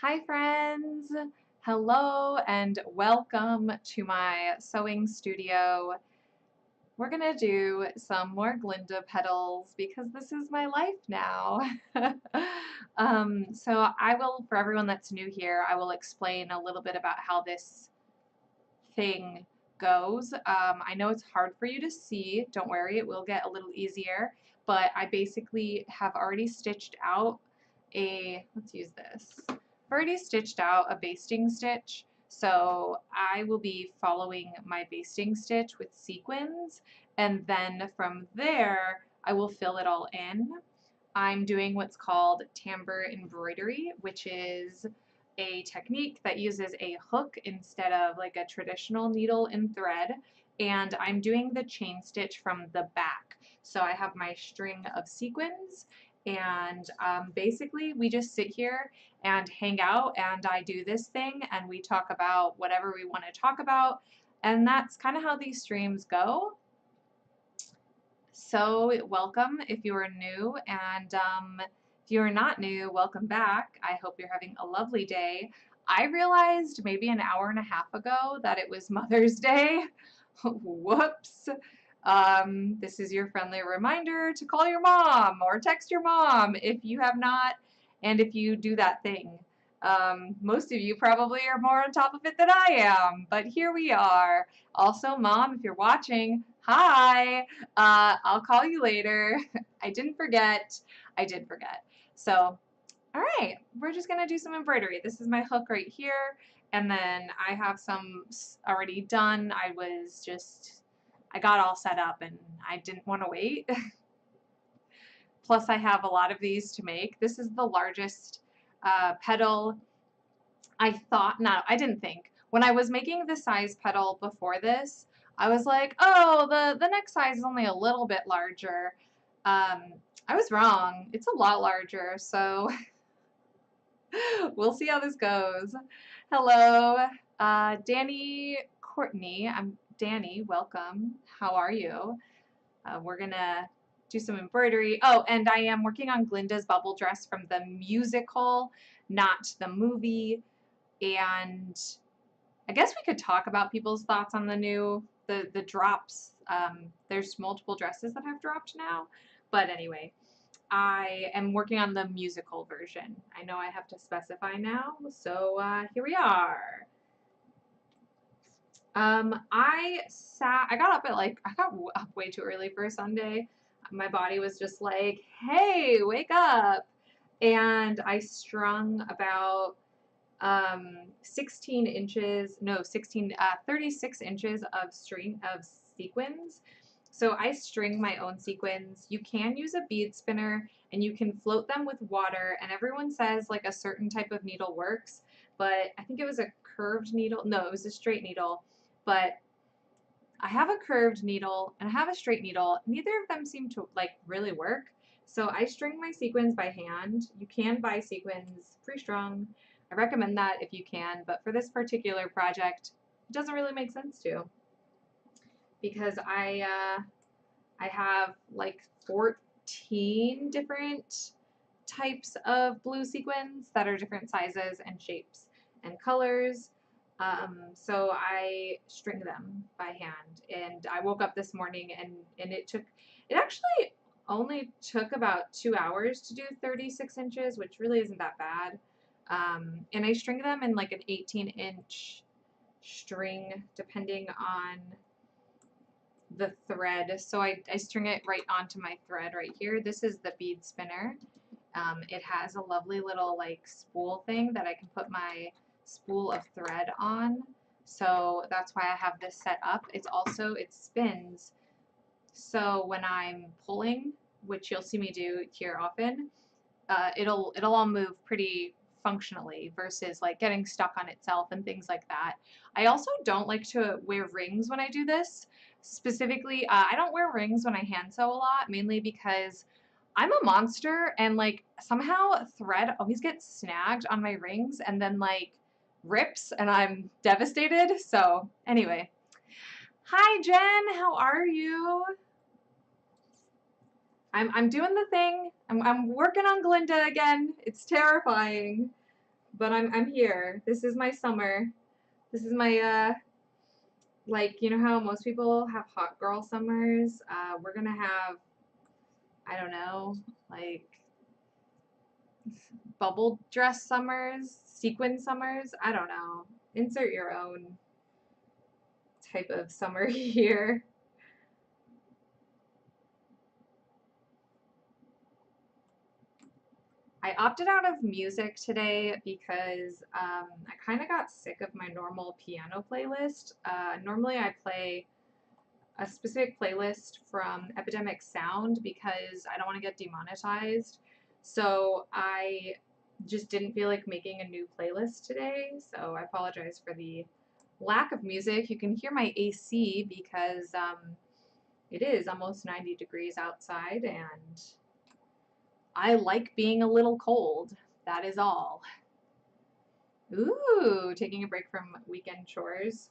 Hi friends! Hello and welcome to my sewing studio. We're gonna do some more Glinda petals because this is my life now. So I will, for everyone that's new here, I will explain a little bit about how this thing goes. I know it's hard for you to see, don't worry, it will get a little easier, but I basically have already stitched out let's use this. I've already stitched out a basting stitch, so I will be following my basting stitch with sequins, and then from there I will fill it all in. I'm doing what's called Tambour Embroidery, which is a technique that uses a hook instead of like a traditional needle and thread, and I'm doing the chain stitch from the back. So I have my string of sequins, and basically we just sit here and hang out, and I do this thing and we talk about whatever we want to talk about, and that's kind of how these streams go. So welcome if you are new, and if you are not new, welcome back. I hope you're having a lovely day. I realized maybe an hour and a half ago that it was Mother's Day. Whoops. This is your friendly reminder to call your mom or text your mom if you have not, and if you do that thing. Most of you probably are more on top of it than I am, but here we are. Also, Mom, if you're watching, hi. I'll call you later. I didn't forget. I did forget. So, all right, we're just gonna do some embroidery. This is my hook right here, and then I have some already done. I got all set up and I didn't want to wait. Plus, I have a lot of these to make. This is the largest petal. I didn't think. When I was making the size petal before this, I was like, oh, the next size is only a little bit larger. I was wrong. It's a lot larger, so we'll see how this goes. Hello, Danny Courtney. I'm Danny. Welcome. How are you? We're gonna do some embroidery. Oh, and I am working on Glinda's bubble dress from the musical, not the movie. And I guess we could talk about people's thoughts on the drops. There's multiple dresses that have dropped now, but anyway, I am working on the musical version. I know I have to specify now, so here we are. I got up I got up way too early for a Sunday. My body was just like, hey, wake up. And I strung about 16 inches, no, 36 inches of sequins. So I string my own sequins. You can use a bead spinner and you can float them with water, and everyone says like a certain type of needle works, but I think it was a curved needle. No, it was a straight needle, but I have a curved needle and I have a straight needle. Neither of them seem to like really work. So I string my sequins by hand. You can buy sequins pre-strung. I recommend that if you can, but for this particular project, it doesn't really make sense to, because I have like 14 different types of blue sequins that are different sizes and shapes and colors. So I string them by hand, and I woke up this morning and it actually only took about 2 hours to do 36 inches, which really isn't that bad. And I string them in like an 18-inch string, depending on the thread. So I string it right onto my thread right here. This is the bead spinner. It has a lovely little like spool thing that I can put my spool of thread on. So that's why I have this set up. It spins. So when I'm pulling, which you'll see me do here often, it'll all move pretty functionally versus like getting stuck on itself and things like that. I also don't like to wear rings when I do this. Specifically, I don't wear rings when I hand sew a lot, mainly because I'm a monster and like somehow thread always gets snagged on my rings and then like rips and I'm devastated. So anyway, hi Jen, how are you? I'm doing the thing. I'm working on Glinda again. It's terrifying, but I'm here. This is my summer. This is my like, you know how most people have hot girl summers? We're gonna have, I don't know, like bubble dress summers, sequin summers. I don't know. Insert your own type of summer here. I opted out of music today because I kind of got sick of my normal piano playlist. Normally I play a specific playlist from Epidemic Sound because I don't want to get demonetized. So I just didn't feel like making a new playlist today. So I apologize for the lack of music. You can hear my AC because it is almost 90 degrees outside and I like being a little cold. That is all. Ooh, taking a break from weekend chores.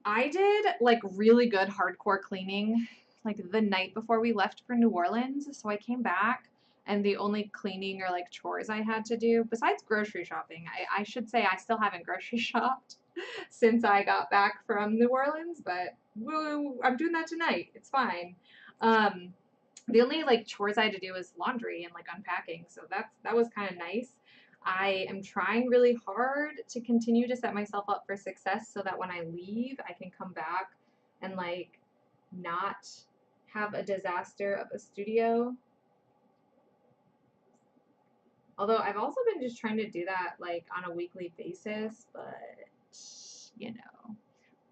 I did like really good hardcore cleaning like the night before we left for New Orleans. So I came back and the only cleaning or like chores I had to do, besides grocery shopping, I should say I still haven't grocery shopped since I got back from New Orleans, but woo, I'm doing that tonight. It's fine. The only like chores I had to do was laundry and like unpacking, so that was kind of nice. I am trying really hard to continue to set myself up for success so that when I leave, I can come back and like not have a disaster of a studio. Although I've also been just trying to do that like on a weekly basis, but you know.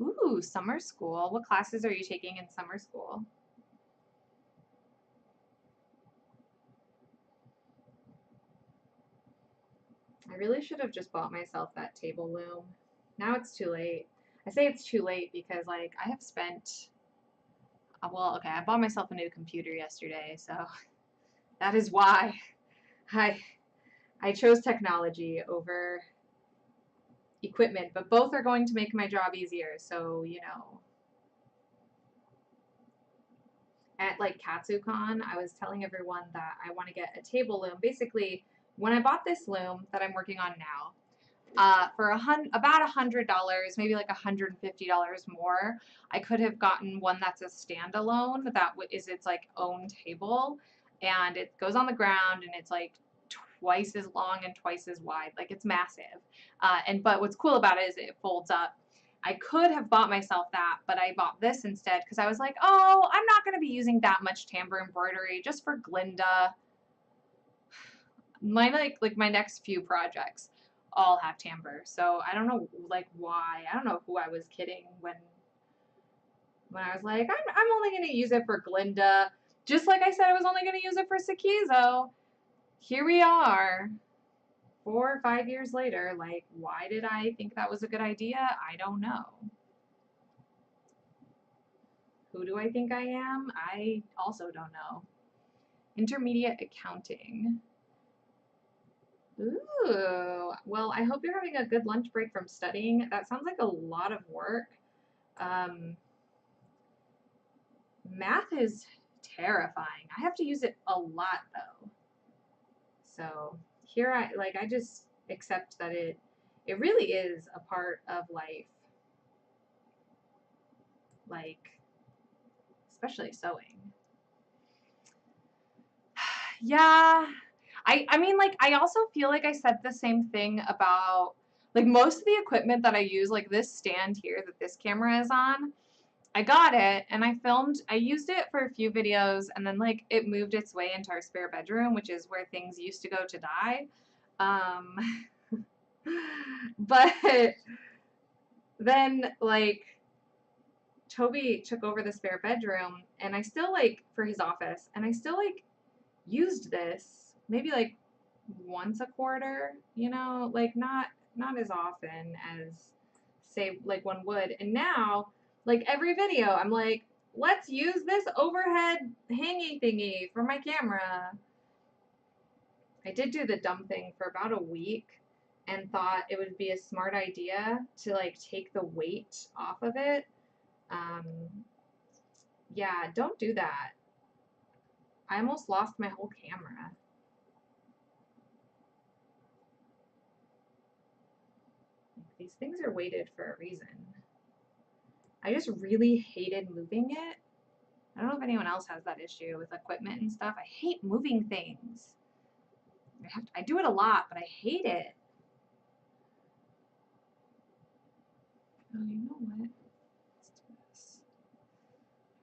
Ooh, summer school. What classes are you taking in summer school? I really should have just bought myself that table loom. Now it's too late. I say it's too late because like I have spent well, okay, I bought myself a new computer yesterday, so that is why I I chose technology over equipment, but both are going to make my job easier. So, you know, at like KatsuCon, I was telling everyone that I want to get a table loom. Basically, when I bought this loom that I'm working on now, for about $100, maybe like $150 more, I could have gotten one that's a standalone that is its like own table, and it goes on the ground and it's like twice as long and twice as wide. Like it's massive. But what's cool about it is it folds up. I could have bought myself that, but I bought this instead because I was like, oh, I'm not going to be using that much Tambour embroidery just for Glinda. My like my next few projects all have timbre, so I don't know like why. I don't know who I was kidding when I was like I'm only gonna use it for Glinda, just like I said I was only gonna use it for Sequizo. Here we are, 4 or 5 years later. Like, why did I think that was a good idea? I don't know. Who do I think I am? I also don't know. Intermediate accounting. Ooh, well, I hope you're having a good lunch break from studying. That sounds like a lot of work. Um, Math is terrifying. I have to use it a lot though. So here I just accept that it really is a part of life. Like, especially sewing. Yeah. I mean like I also feel like I said the same thing about like most of the equipment that I use, like this stand here that this camera is on. I got it and I used it for a few videos and then like it moved its way into our spare bedroom, which is where things used to go to die. Um, but then like Toby took over the spare bedroom and I still like for his office and I still like used this maybe like once a quarter, you know, like not as often as say like one would. And now like every video I'm like, let's use this overhead hangy thingy for my camera. I did do the dumb thing for about a week and thought it would be a smart idea to like take the weight off of it. Um, yeah, don't do that. I almost lost my whole camera. These things are weighted for a reason. I just really hated moving it. I don't know if anyone else has that issue with equipment and stuff. I hate moving things. I do it a lot, but I hate it. Oh, you know what? Let's do this.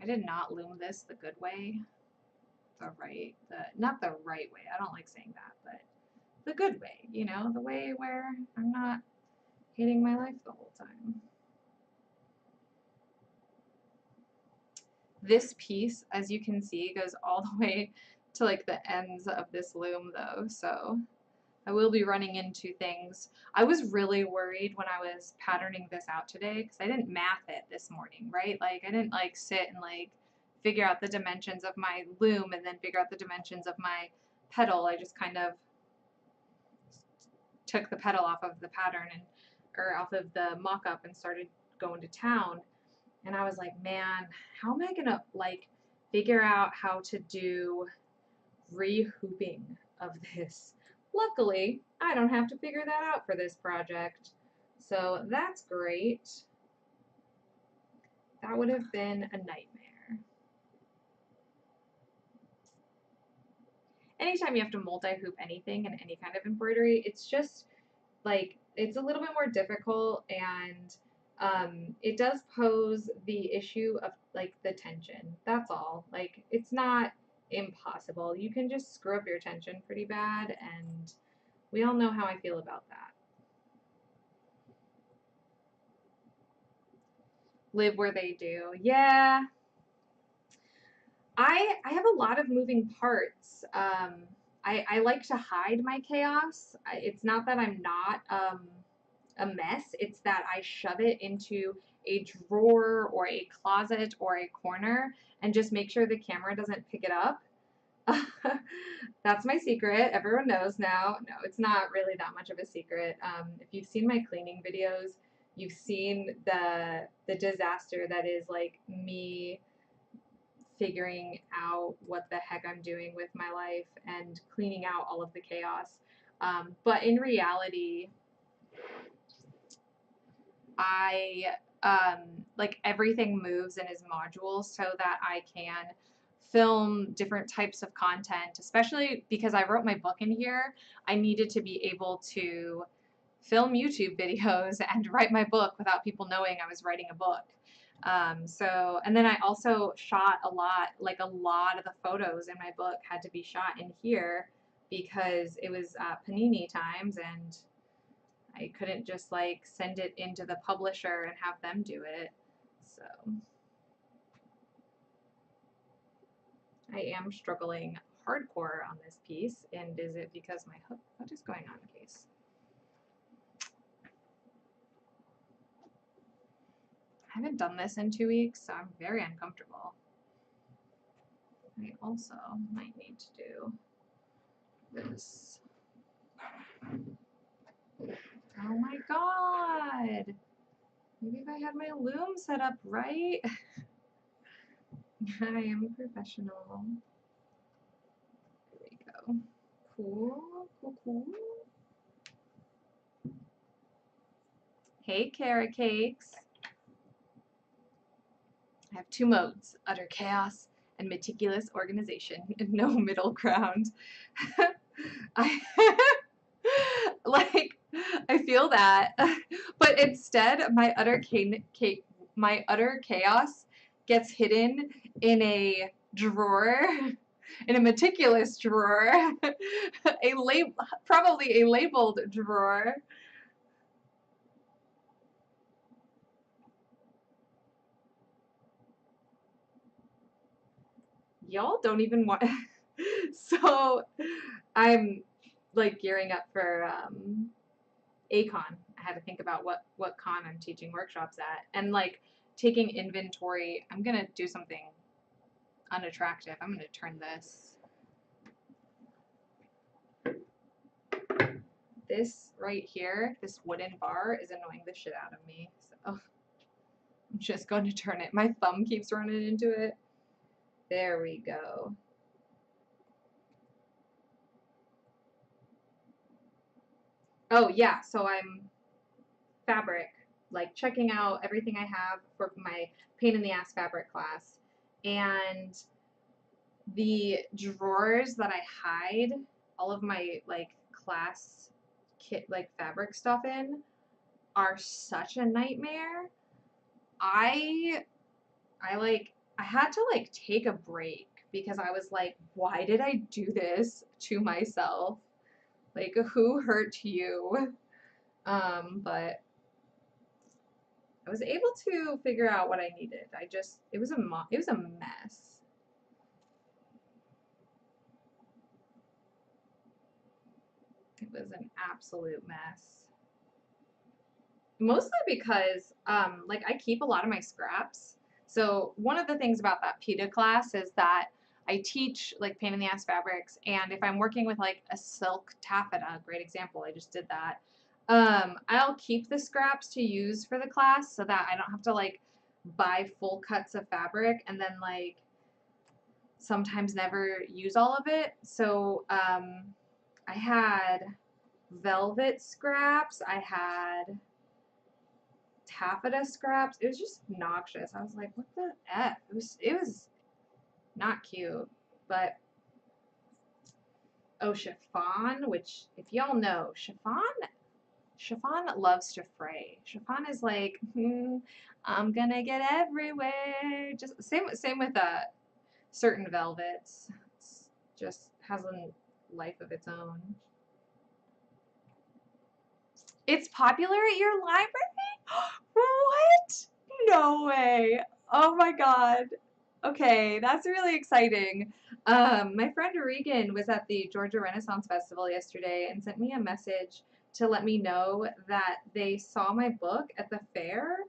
I did not loom this the good way. Not the right way. I don't like saying that, but the good way, you know, the way where I'm not hating my life the whole time. This piece, as you can see, goes all the way to like the ends of this loom though, so I will be running into things. I was really worried when I was patterning this out today because I didn't math it this morning, right? Like I didn't like sit and like figure out the dimensions of my loom and then figure out the dimensions of my petal. I just kind of took the petal off of the pattern or off of the mock-up and started going to town. And I was like, man, how am I gonna like figure out how to do re-hooping of this? Luckily, I don't have to figure that out for this project. So that's great. That would have been a nightmare. Anytime you have to multi-hoop anything in any kind of embroidery, it's just like, it's a little bit more difficult, and it does pose the issue of like the tension. That's all. Like, it's not impossible. You can just screw up your tension pretty bad, and we all know how I feel about that. Live where they do. Yeah. I have a lot of moving parts. I like to hide my chaos. It's not that I'm not a mess. It's that I shove it into a drawer or a closet or a corner and just make sure the camera doesn't pick it up. That's my secret. Everyone knows now. No, it's not really that much of a secret. If you've seen my cleaning videos, you've seen the disaster that is like me figuring out what the heck I'm doing with my life and cleaning out all of the chaos. But in reality, I like everything moves and is modules so that I can film different types of content, especially because I wrote my book in here. I needed to be able to film YouTube videos and write my book without people knowing I was writing a book. And then I also shot a lot of the photos in my book had to be shot in here because it was panini times, and I couldn't just like send it into the publisher and have them do it. So I am struggling hardcore on this piece. And is it because my hook? What is going on, Case? I haven't done this in 2 weeks, so I'm very uncomfortable. I also might need to do this. Oh my god! Maybe if I had my loom set up right. I am a professional. There we go. Cool, cool, cool. Hey, carrot cakes. I have 2 modes, utter chaos and meticulous organization, and no middle ground. I like, I feel that, but instead my utter chaos gets hidden in a drawer, in a meticulous drawer, probably a labeled drawer. Y'all don't even want. So I'm like gearing up for ACON. I had to think about what con I'm teaching workshops at, and like taking inventory. I'm gonna do something unattractive. I'm gonna turn this right here, this wooden bar is annoying the shit out of me. So I'm just going to turn it. My thumb keeps running into it. There we go. Oh yeah, so I'm fabric, like checking out everything I have for my pain in the ass fabric class. And the drawers that I hide all of my like class kit like fabric stuff in are such a nightmare. I I had to like take a break because I was like, why did I do this to myself? Like, who hurt you? But I was able to figure out what I needed. It was it was a mess. It was an absolute mess. Mostly because like I keep a lot of my scraps. So one of the things about that PETA class is that I teach like pain in the ass fabrics, and if I'm working with like a silk taffeta, great example, I just did that. I'll keep the scraps to use for the class so that I don't have to like buy full cuts of fabric and then like sometimes never use all of it. So I had velvet scraps, I had taffeta scraps. It was just noxious. I was like, what the F? It was not cute. But oh, chiffon, which if y'all know, chiffon loves to fray. Chiffon is like, I'm gonna get everywhere. Just same with certain velvets. It's just has a life of its own. It's popular at your library? What? No way. Oh my God. Okay, that's really exciting. My friend Regan was at the Georgia Renaissance Festival yesterday and sent me a message to let me know that they saw my book at the fair.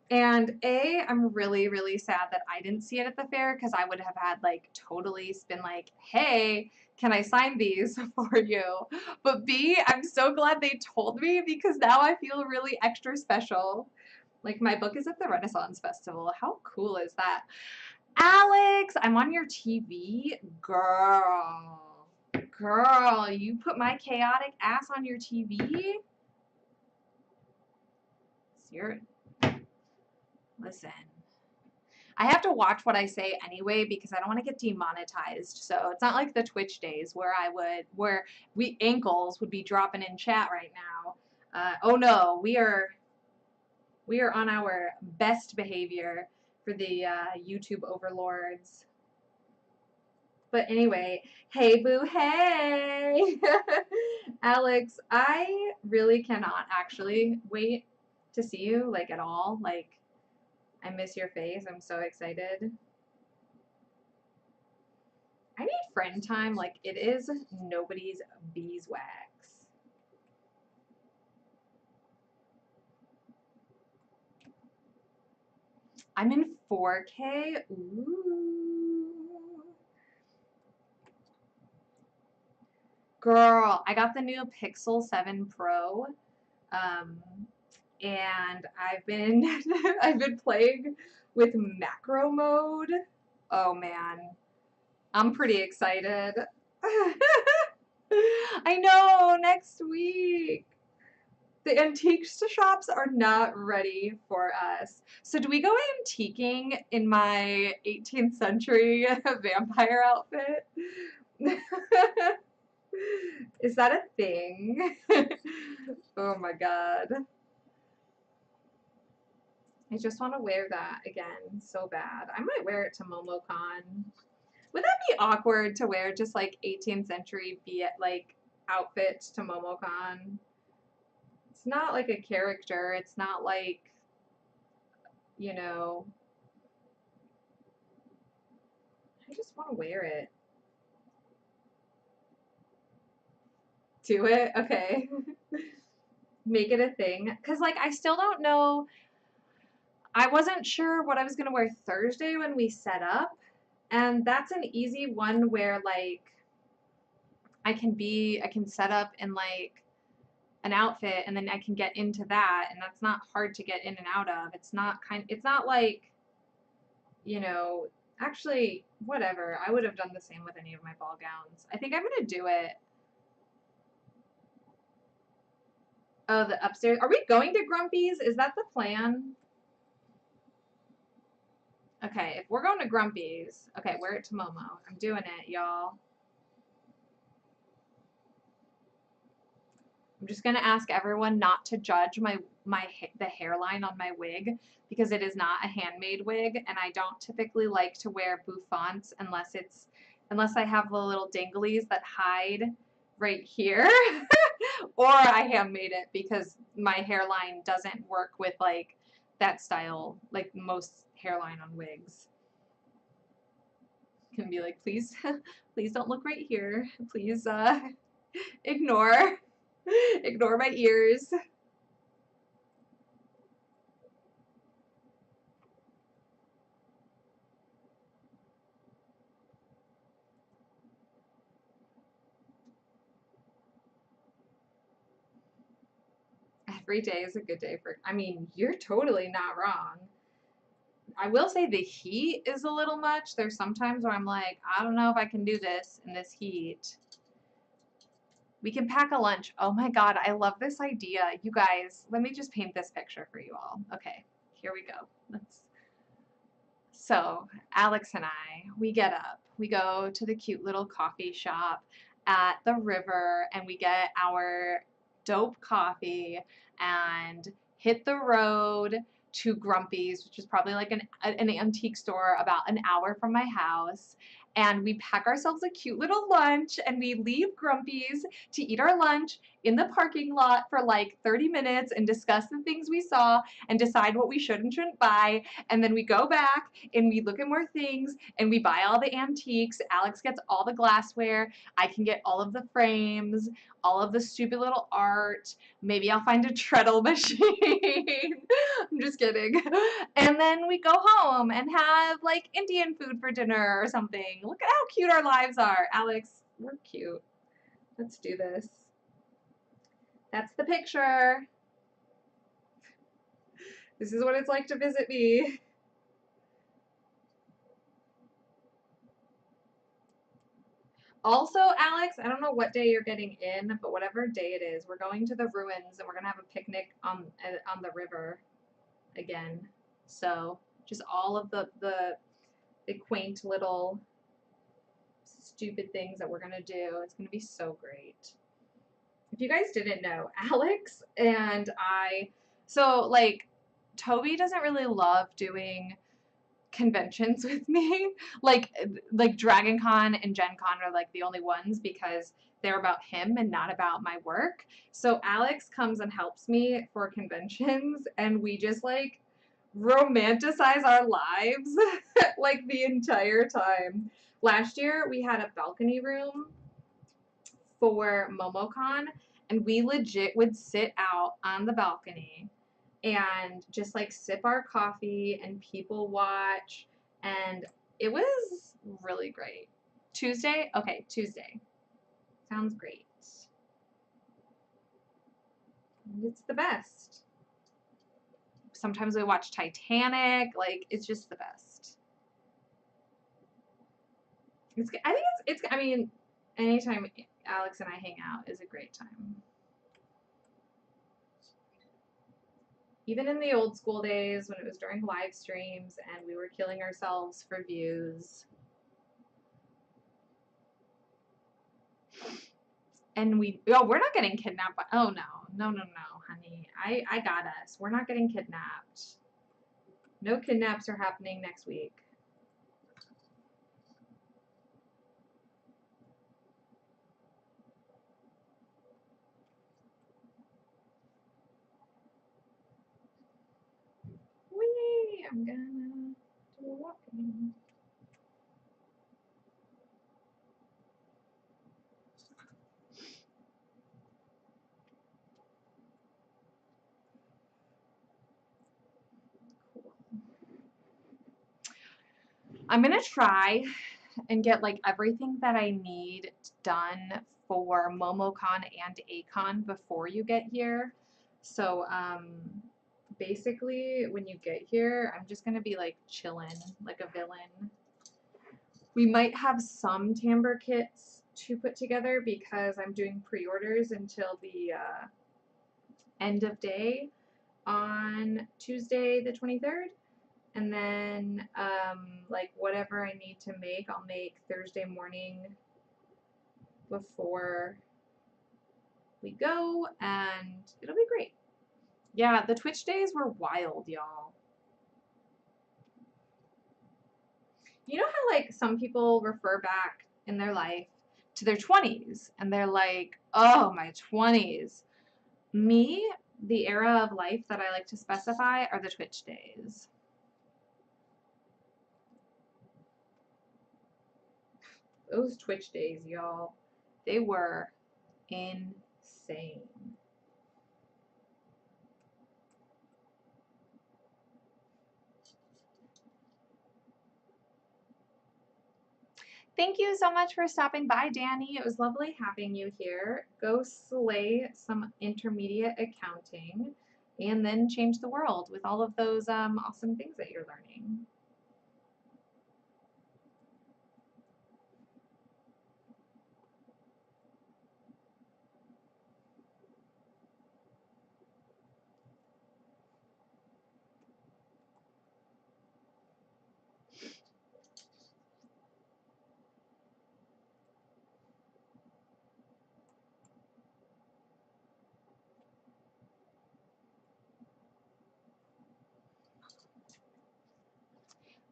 And I'm really, really sad that I didn't see it at the fair because I would have had like totally been like, hey, can I sign these for you? But B, I'm so glad they told me because now I feel really extra special. Like my book is at the Renaissance Festival. How cool is that? Alex, I'm on your TV. Girl, you put my chaotic ass on your TV? Listen. I have to watch what I say anyway because I don't want to get demonetized. So it's not like the Twitch days where we ankles would be dropping in chat right now. Oh no, we are on our best behavior for the YouTube overlords. But anyway, hey boo, hey! Alex, I really cannot actually wait to see you, like, at all. Like, I miss your face. I'm so excited. I need friend time. Like, it is nobody's beeswax. I'm in 4K. Ooh. Girl, I got the new Pixel 7 Pro. And I've been I've been playing with macro mode. Oh man, I'm pretty excited. I know, next week. The antique shops are not ready for us. So do we go antiquing in my 18th century vampire outfit? Is that a thing? Oh my god. I just want to wear that again so bad. I might wear it to MomoCon. Would that be awkward to wear just like 18th century like outfit to MomoCon? It's not like a character. It's not like, you know, I just want to wear it. Do it? Okay. Make it a thing. Because, like, I still don't know. I wasn't sure what I was going to wear Thursday when we set up. And that's an easy one where, like, I can set up in, like, an outfit and then I can get into that. And that's not hard to get in and out of. It's not like, you know, actually, whatever. I would have done the same with any of my ball gowns. I think I'm going to do it. Oh, the upstairs. Are we going to Grumpy's? Is that the plan? Okay, if we're going to Grumpy's, okay, we're at Tomomo. I'm doing it, y'all. I'm just gonna ask everyone not to judge the hairline on my wig because it is not a handmade wig, and I don't typically like to wear bouffants unless I have the little dinglies that hide right here, or I handmade it because my hairline doesn't work with like that style, like most hairline on wigs. Can be like, please, please don't look right here. Please, ignore, ignore my ears. Every day is a good day for, I mean, you're totally not wrong. I will say the heat is a little much. There's sometimes where I'm like, I don't know if I can do this in this heat. We can pack a lunch. Oh my God, I love this idea. You guys, let me just paint this picture for you all. Okay, here we go. So Alex and I, we get up. We go to the cute little coffee shop at the river and we get our dope coffee and hit the road to Grumpy's, which is probably like an antique store about an hour from my house. And we pack ourselves a cute little lunch and we leave Grumpy's to eat our lunch in the parking lot for like 30 minutes and discuss the things we saw and decide what we should and shouldn't buy. And then we go back and we look at more things and we buy all the antiques. Alex gets all the glassware. I can get all of the frames, all of the stupid little art. Maybe I'll find a treadle machine. I'm just kidding. And then we go home and have like Indian food for dinner or something. Look at how cute our lives are. Alex, we're cute. Let's do this. That's the picture. This is what it's like to visit me. Also, Alex, I don't know what day you're getting in, but whatever day it is, we're going to the ruins and we're gonna have a picnic on the river again. So just all of the quaint little stupid things that we're gonna do. It's gonna be so great. If you guys didn't know, Alex and I, so like Toby doesn't really love doing conventions with me. Like Dragon Con and Gen Con are like the only ones because they're about him and not about my work. So Alex comes and helps me for conventions and we just like romanticize our lives like the entire time. Last year we had a balcony room for MomoCon and we legit would sit out on the balcony and just like sip our coffee and people watch, and it was really great. Tuesday? Okay, Tuesday. Sounds great. It's the best. Sometimes we watch Titanic, like it's just the best. I think I mean, anytime Alex and I hang out is a great time. Even in the old school days when it was during live streams and we were killing ourselves for views. And we're not getting kidnapped. Oh no, honey. I got us. We're not getting kidnapped. No kidnaps are happening next week. Whee! I'm gonna do a walking. I'm gonna try and get like everything that I need done for MomoCon and ACon before you get here. So basically when you get here, I'm just gonna be like chilling like a villain. We might have some Tambour kits to put together because I'm doing pre-orders until the end of day on Tuesday the 23rd. And then, like, whatever I need to make, I'll make Thursday morning before we go, and it'll be great. Yeah, the Twitch days were wild, y'all. You know how, like, some people refer back in their life to their 20s, and they're like, oh, my 20s. Me, the era of life that I like to specify are the Twitch days. Those Twitch days, y'all, they were insane. Thank you so much for stopping by, Danny. It was lovely having you here. Go slay some intermediate accounting and then change the world with all of those awesome things that you're learning.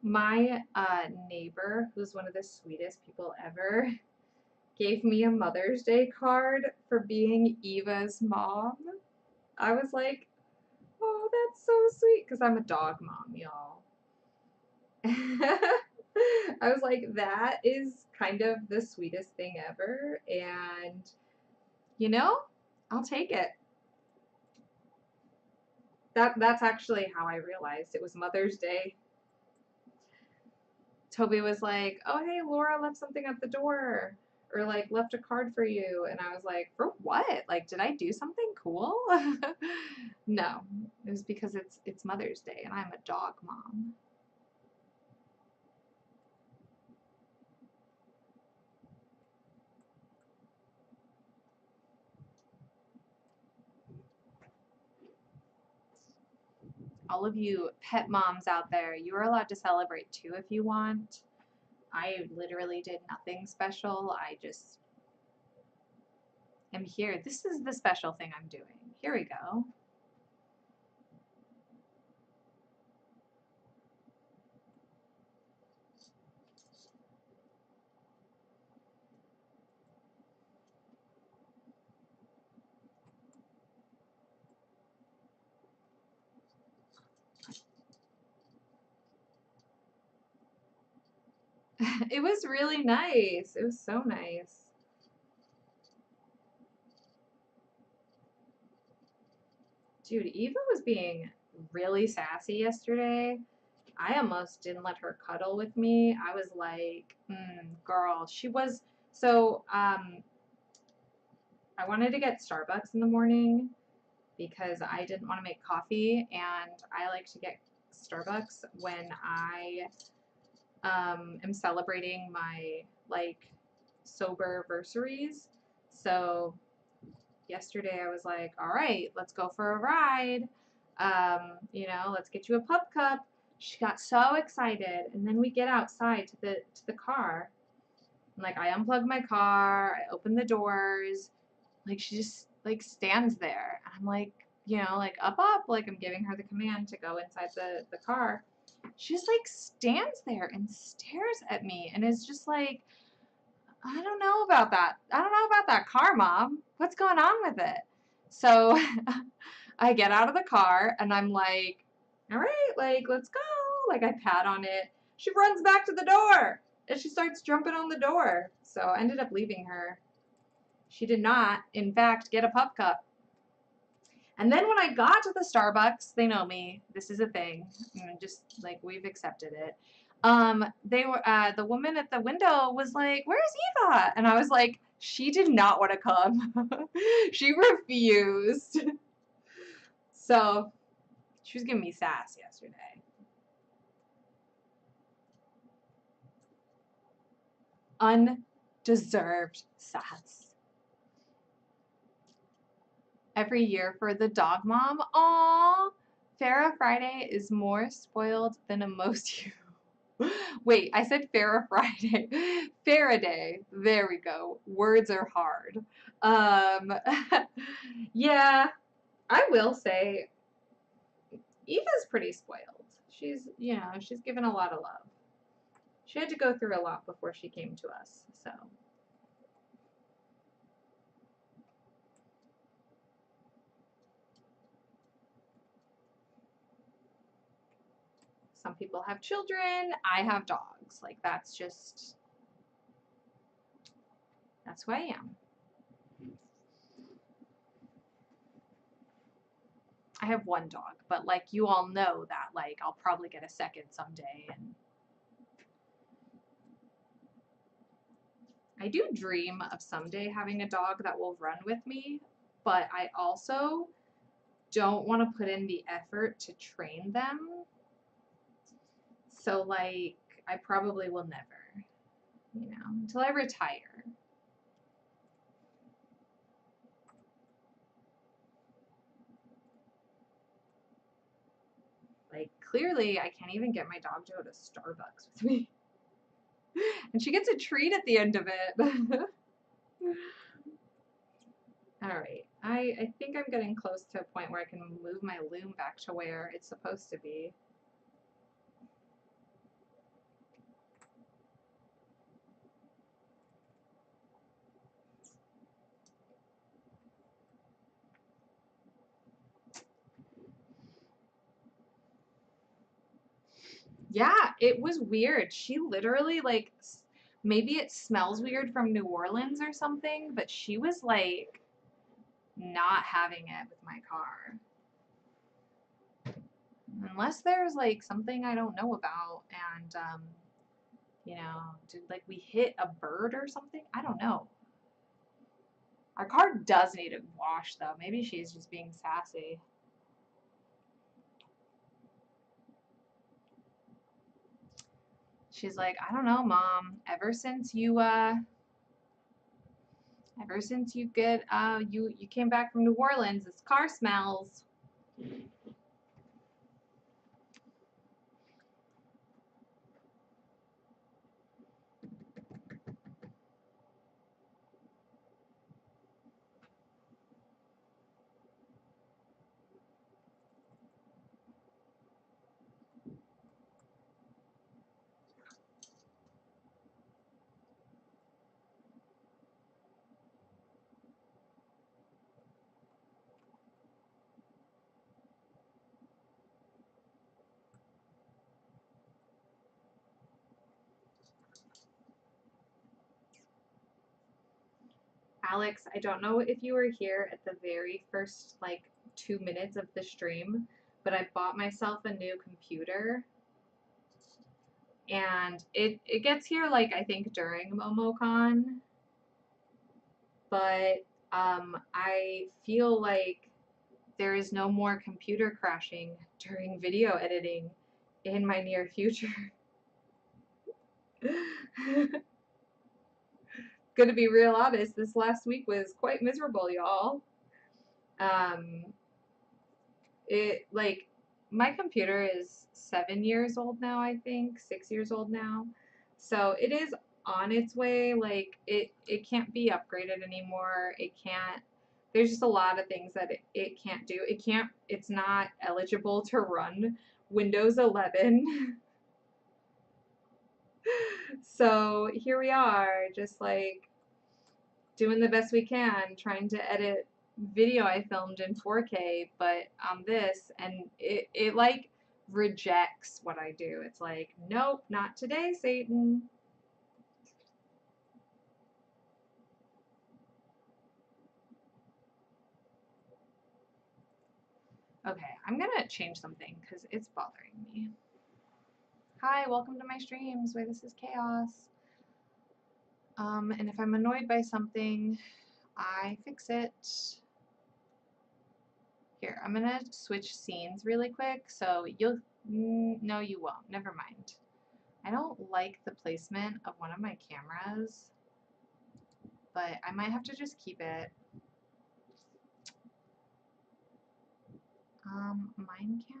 My neighbor, who's one of the sweetest people ever, gave me a Mother's Day card for being Eva's mom. I was like, oh, that's so sweet, because I'm a dog mom, y'all. I was like, that is kind of the sweetest thing ever, and you know, I'll take it. That's actually how I realized it was Mother's Day. Toby was like, oh, hey, Laura left something at the door, or like left a card for you, and I was like, for what? Like, did I do something cool? No, it was because it's Mother's Day and I'm a dog mom. All of you pet moms out there, you are allowed to celebrate too if you want. I literally did nothing special. I just am here. This is the special thing I'm doing. Here we go. It was really nice. It was so nice. Dude, Eva was being really sassy yesterday. I almost didn't let her cuddle with me. I was like, girl, she was so I wanted to get Starbucks in the morning because I didn't want to make coffee, and I like to get Starbucks when I am celebrating my like sober versaries. So yesterday I was like, all right, let's go for a ride. You know, let's get you a pup cup. She got so excited, and then we get outside to the car. And, like, I unplug my car, I open the doors, like she just like stands there. I'm like, you know, like up, like I'm giving her the command to go inside the car. She just like stands there and stares at me and is just like, I don't know about that. I don't know about that car, Mom. What's going on with it? So I get out of the car and I'm like, all right, like, let's go. Like, I pat on it. She runs back to the door and she starts jumping on the door. So I ended up leaving her. She did not, in fact, get a pup cup. And then when I got to the Starbucks, they know me. This is a thing. Just like we've accepted it. They were the woman at the window was like, "Where's Eva?" And I was like, "She did not want to come. She refused." So she was giving me sass yesterday. Undeserved sass. every year for the dog mom. Aww. Farrah Friday is more spoiled than a most you. Wait, I said Farrah Friday. Faraday. There we go. Words are hard. Um, yeah, I will say Eva's pretty spoiled. She's, you know, she's given a lot of love. She had to go through a lot before she came to us, so. Some people have children. I have dogs. Like, that's just, that's who I am. I have one dog, but like you all know that like I'll probably get a second someday, and I do dream of someday having a dog that will run with me, but I also don't want to put in the effort to train them. So like I probably will never, you know, until I retire. Like, clearly, I can't even get my dog to go to Starbucks with me. And she gets a treat at the end of it. All right. I think I'm getting close to a point where I can move my loom back to where it's supposed to be. Yeah, it was weird. She literally, like, maybe it smells weird from New Orleans or something, but she was, like, not having it with my car. Unless there's, like, something I don't know about, and, you know, did, like, we hit a bird or something? I don't know. Our car does need a wash, though. Maybe she's just being sassy. She's like, I don't know, Mom. Ever since you you came back from New Orleans, this car smells. Alex, I don't know if you were here at the very first like 2 minutes of the stream, but I bought myself a new computer, and it gets here like I think during MomoCon, but I feel like there is no more computer crashing during video editing in my near future. Gonna be real honest, this last week was quite miserable, y'all. Um, it like my computer is 7 years old now, I think 6 years old now, so it is on its way. Like it can't be upgraded anymore. It can't. There's just a lot of things that it can't do. It's not eligible to run Windows 11. So here we are, just like doing the best we can, trying to edit video I filmed in 4K, but on this, and it like rejects what I do. It's like, nope, not today, Satan. Okay, I'm gonna change something because it's bothering me. Hi, welcome to my streams where this is chaos. And if I'm annoyed by something, I fix it. Here, I'm gonna switch scenes really quick, so you'll, no you won't, never mind. I don't like the placement of one of my cameras, but I might have to just keep it. Mine can't.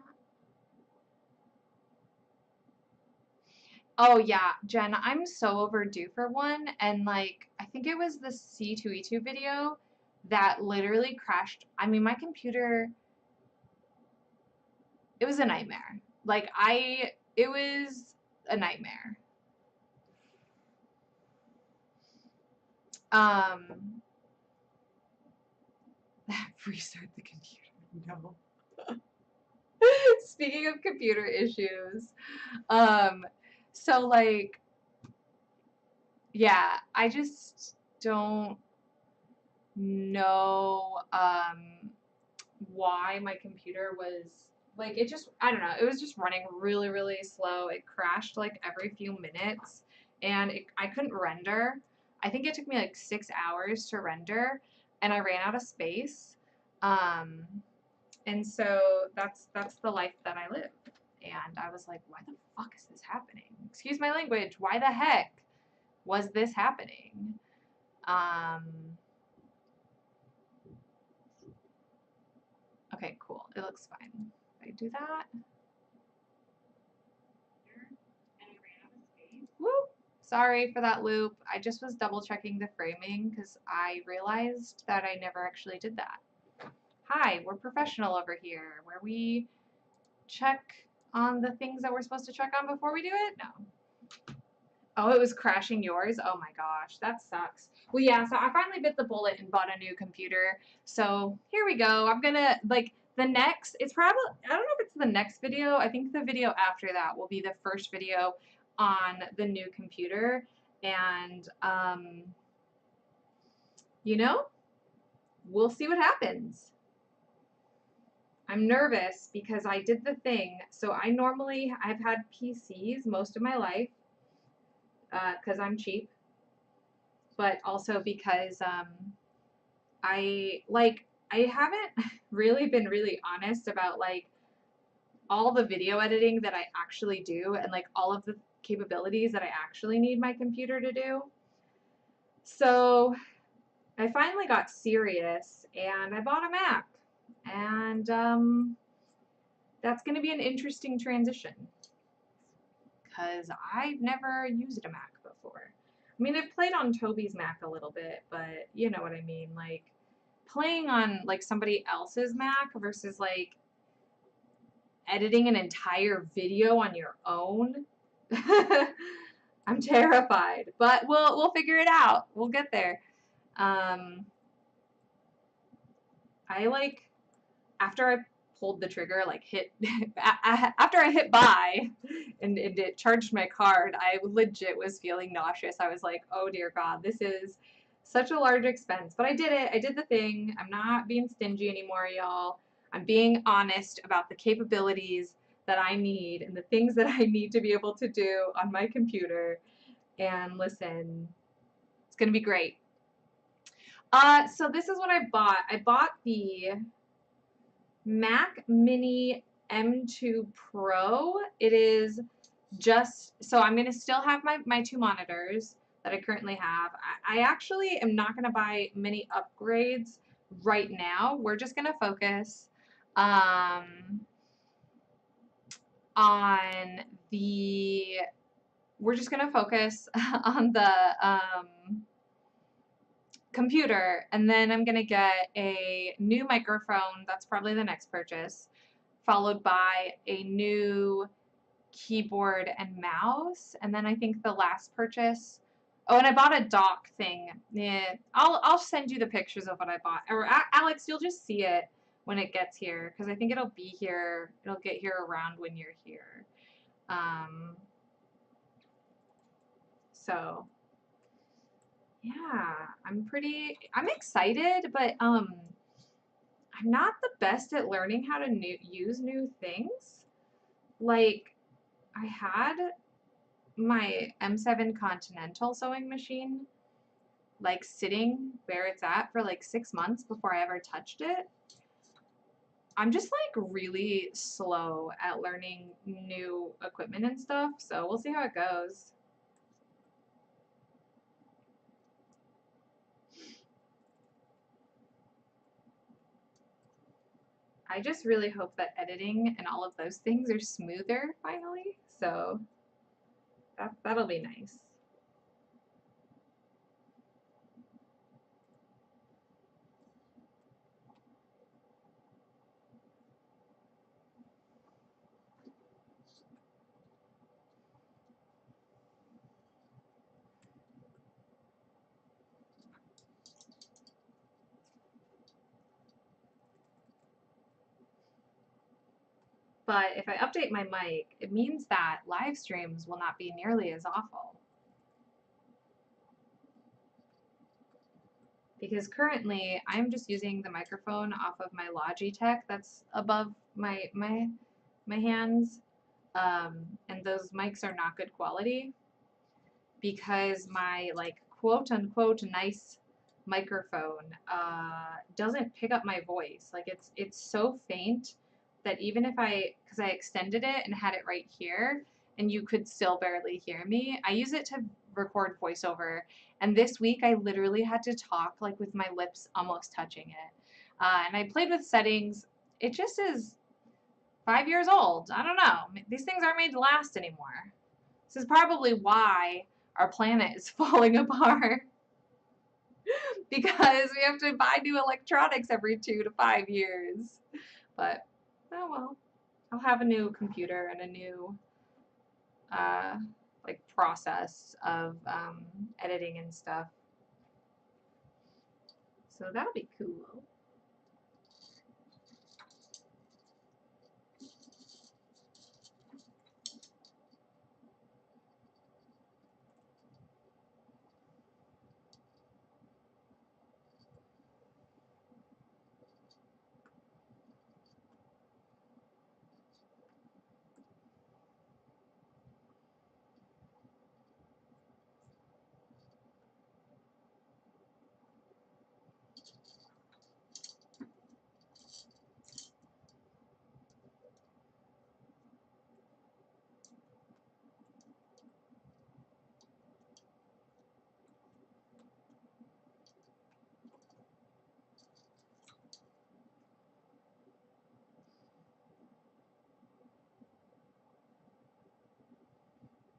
Oh yeah, Jen, I'm so overdue for one, and like I think it was the C2E2 video that literally crashed. I mean, my computer, it was a nightmare. Like it was a nightmare. Um, restart the computer. No. Speaking of computer issues, so like, yeah, I just don't know why my computer was like, it just, I don't know, it was just running really, really slow. It crashed like every few minutes, and I couldn't render. I think it took me like 6 hours to render, and I ran out of space. Um, and so that's the life that I live. And I was like, why the fuck is this happening? Excuse my language. Why the heck was this happening? Okay, cool. It looks fine. If I do that. Whoop. Sorry for that loop. I just was double checking the framing because I realized that I never actually did that. Hi, we're professional over here, where we check on the things that we're supposed to check on before we do it? No. Oh, it was crashing yours? Oh my gosh, that sucks. Well, yeah, so I finally bit the bullet and bought a new computer. So here we go. I'm gonna, like, the next, it's probably, I don't know if it's the next video. I think the video after that will be the first video on the new computer. And, you know, we'll see what happens. I'm nervous because I did the thing. So I've had PCs most of my life because I'm cheap, but also because I haven't really been really honest about like all the video editing that I actually do and like all of the capabilities that I actually need my computer to do. So I finally got serious and I bought a Mac, and that's going to be an interesting transition because I've never used a Mac before. I mean, I've played on Toby's Mac a little bit, but you know what I mean, like playing on like somebody else's Mac versus like editing an entire video on your own. I'm terrified, but we'll figure it out. We'll get there. I like after I pulled the trigger, like hit after I hit buy and it charged my card, I legit was feeling nauseous. I was like, oh dear God, this is such a large expense. But I did it. I did the thing. I'm not being stingy anymore, y'all. I'm being honest about the capabilities that I need and the things that I need to be able to do on my computer. And listen, it's gonna be great. So this is what I bought. I bought the Mac Mini M2 Pro. It is just, so I'm going to still have my two monitors that I currently have. I actually am not going to buy many upgrades right now. We're just going to focus on the, we're just going to focus on the computer, and then I'm going to get a new microphone. That's probably the next purchase, followed by a new keyboard and mouse, and then I think the last purchase, oh, and I bought a dock thing. Yeah, I'll send you the pictures of what I bought, or Alex, you'll just see it when it gets here, because I think it'll be here, it'll get here around when you're here. So yeah, I'm excited, but I'm not the best at learning how to use new things. Like, I had my M7 Continental sewing machine like sitting where it's at for like 6 months before I ever touched it. I'm just like really slow at learning new equipment and stuff, so we'll see how it goes. I just really hope that editing and all of those things are smoother finally. So that'll be nice. But if I update my mic, it means that live streams will not be nearly as awful. Because currently I'm just using the microphone off of my Logitech that's above my hands, and those mics are not good quality because my like quote unquote nice microphone doesn't pick up my voice. Like it's so faint that even if because I extended it and had it right here and you could still barely hear me. I use it to record voiceover, and this week I literally had to talk like with my lips almost touching it. And I played with settings. It just is 5 years old. I don't know. These things aren't made to last anymore. This is probably why our planet is falling apart. Because we have to buy new electronics every 2 to 5 years. But, oh well. I'll have a new computer and a new like process of editing and stuff. So that'll be cool.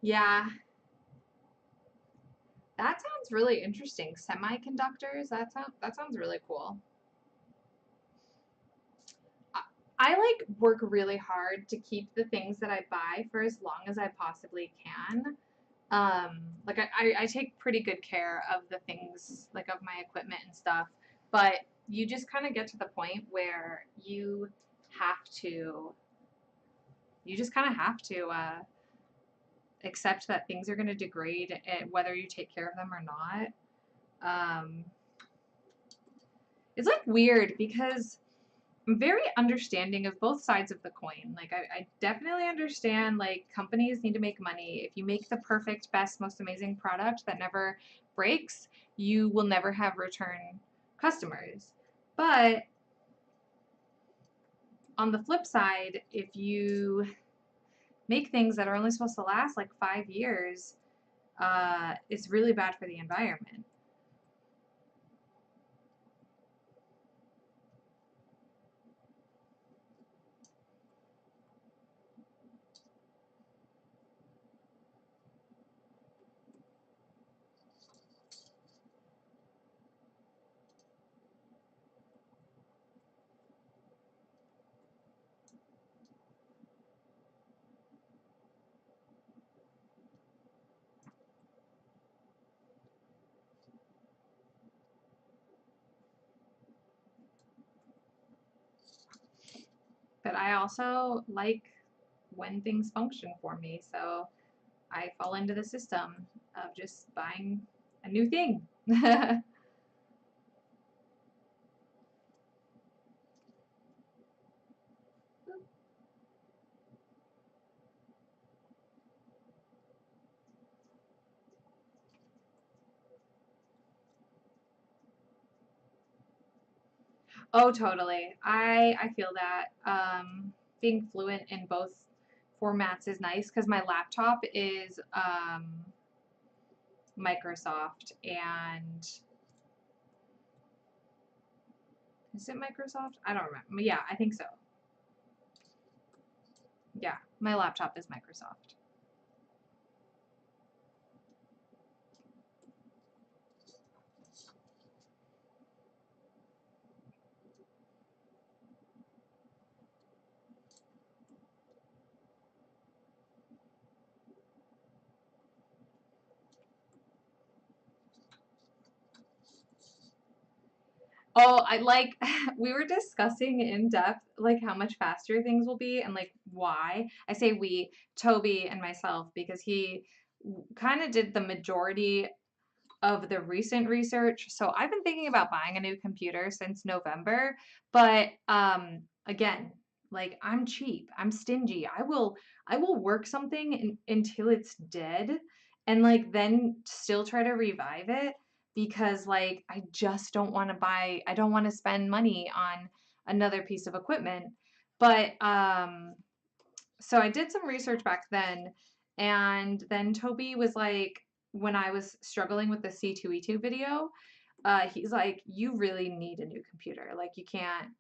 Yeah, that sounds really interesting. Semiconductors, that sounds really cool. I like work really hard to keep the things that I buy for as long as I possibly can. Like I take pretty good care of the things, like of my equipment and stuff, but you just kind of get to the point where have to, you just kind of have to accept that things are going to degrade, whether you take care of them or not. It's like weird because I'm very understanding of both sides of the coin. Like I definitely understand like companies need to make money. If you make the perfect, best, most amazing product that never breaks, you will never have return customers. But on the flip side, if you make things that are only supposed to last like 5 years, it's really bad for the environment. But I also like when things function for me, so I fall into the system of just buying a new thing. Oh, totally. I feel that. Being fluent in both formats is nice because my laptop is Microsoft, and is it Microsoft? I don't remember. Yeah, I think so. Yeah, my laptop is Microsoft. Oh, I like we were discussing in depth like how much faster things will be and like why. I say we, Toby and myself, because he kind of did the majority of the recent research. So I've been thinking about buying a new computer since November, but again, like I'm cheap, I'm stingy. I will work something until it's dead and like then still try to revive it because like I just don't want to buy I don't want to spend money on another piece of equipment. But so I did some research back then, and then Toby was like, when I was struggling with the C2E2 video, he's like, you really need a new computer. Like you can't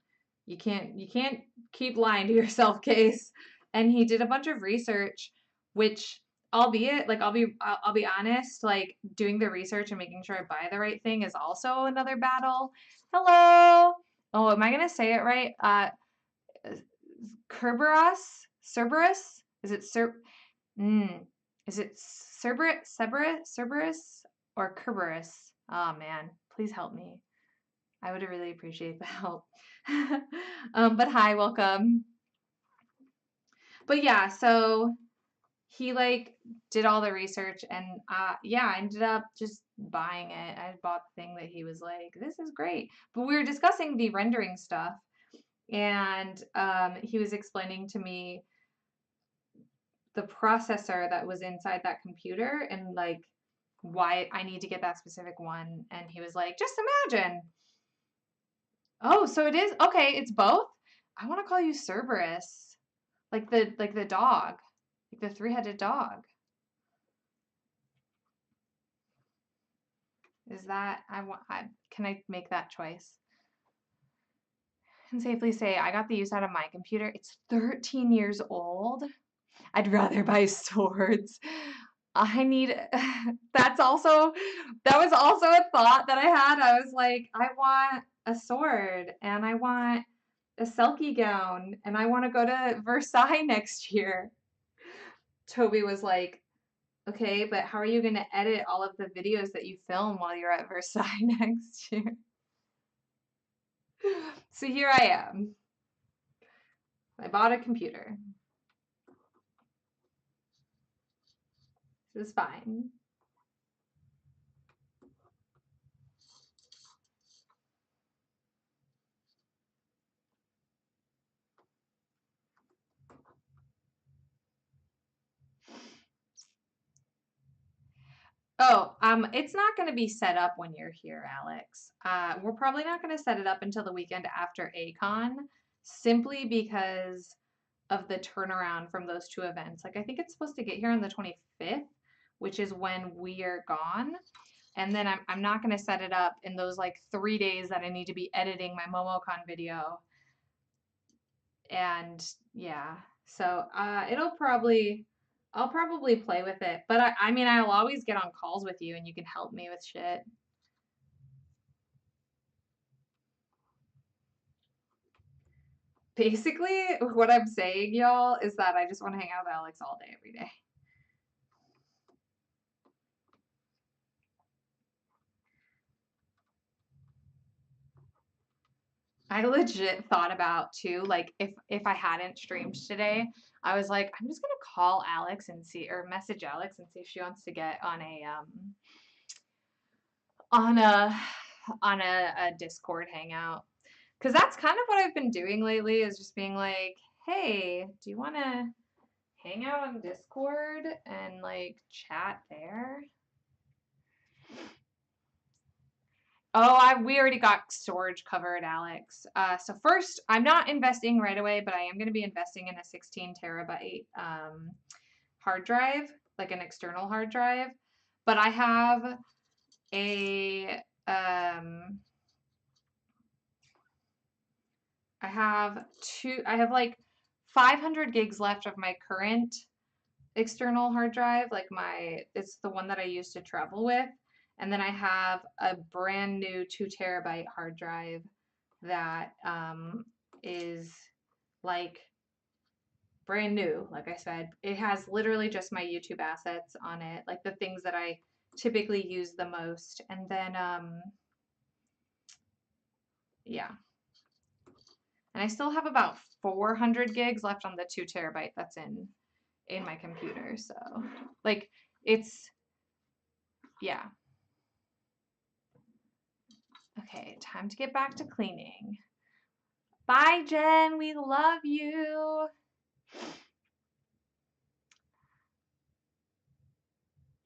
keep lying to yourself, Case. And he did a bunch of research, which albeit like I'll be honest, like doing the research and making sure I buy the right thing is also another battle. Hello. Oh, am I gonna say it right? Cerberus? Is it mm, is it Cerberus or Kerberos? Oh man, please help me. I would really appreciate the help. But hi, welcome. But yeah, so he like did all the research and yeah, I ended up just buying it. I bought the thing that he was like, this is great. But we were discussing the rendering stuff and he was explaining to me the processor that was inside that computer and like why I need to get that specific one. And he was like, just imagine. Oh, so it is okay, it's both? I want to call you Cerberus. Like the dog. Like the three-headed dog. Is that can I make that choice? And safely say I got the use out of my computer. It's 13 years old. I'd rather buy swords. I need that's also that was also a thought that I had. I was like, I want a sword and I want a Selkie gown and I want to go to Versailles next year. Toby was like, okay, but how are you going to edit all of the videos that you film while you're at Versailles next year? So here I am. I bought a computer. This is fine. Oh, it's not going to be set up when you're here, Alex. We're probably not going to set it up until the weekend after ACON, simply because of the turnaround from those two events. Like, I think it's supposed to get here on the 25th, which is when we are gone. And then I'm not going to set it up in those like 3 days that I need to be editing my MomoCon video. And yeah, so I'll probably play with it. But I mean, I'll always get on calls with you and you can help me with shit. Basically, what I'm saying, y'all, is that I just want to hang out with Alex all day, every day. I legit thought about too, like if I hadn't streamed today, I was like, I'm just gonna call Alex and see or message Alex and see if she wants to get on a a Discord hangout. Cause that's kind of what I've been doing lately is just being like, hey, do you wanna hang out on Discord and like chat there? Oh, we already got storage covered, Alex. So first, I'm not investing right away, but I am going to be investing in a 16 terabyte hard drive, like an external hard drive. But I have a I have like 500 gigs left of my current external hard drive, like it's the one that I use to travel with. And then I have a brand new 2 terabyte hard drive that is like brand new. Like I said, it has literally just my YouTube assets on it, like the things that I typically use the most. And then, yeah. And I still have about 400 gigs left on the 2 terabyte that's in my computer. So, like, it's, yeah. Okay, time to get back to cleaning. Bye, Jen. We love you.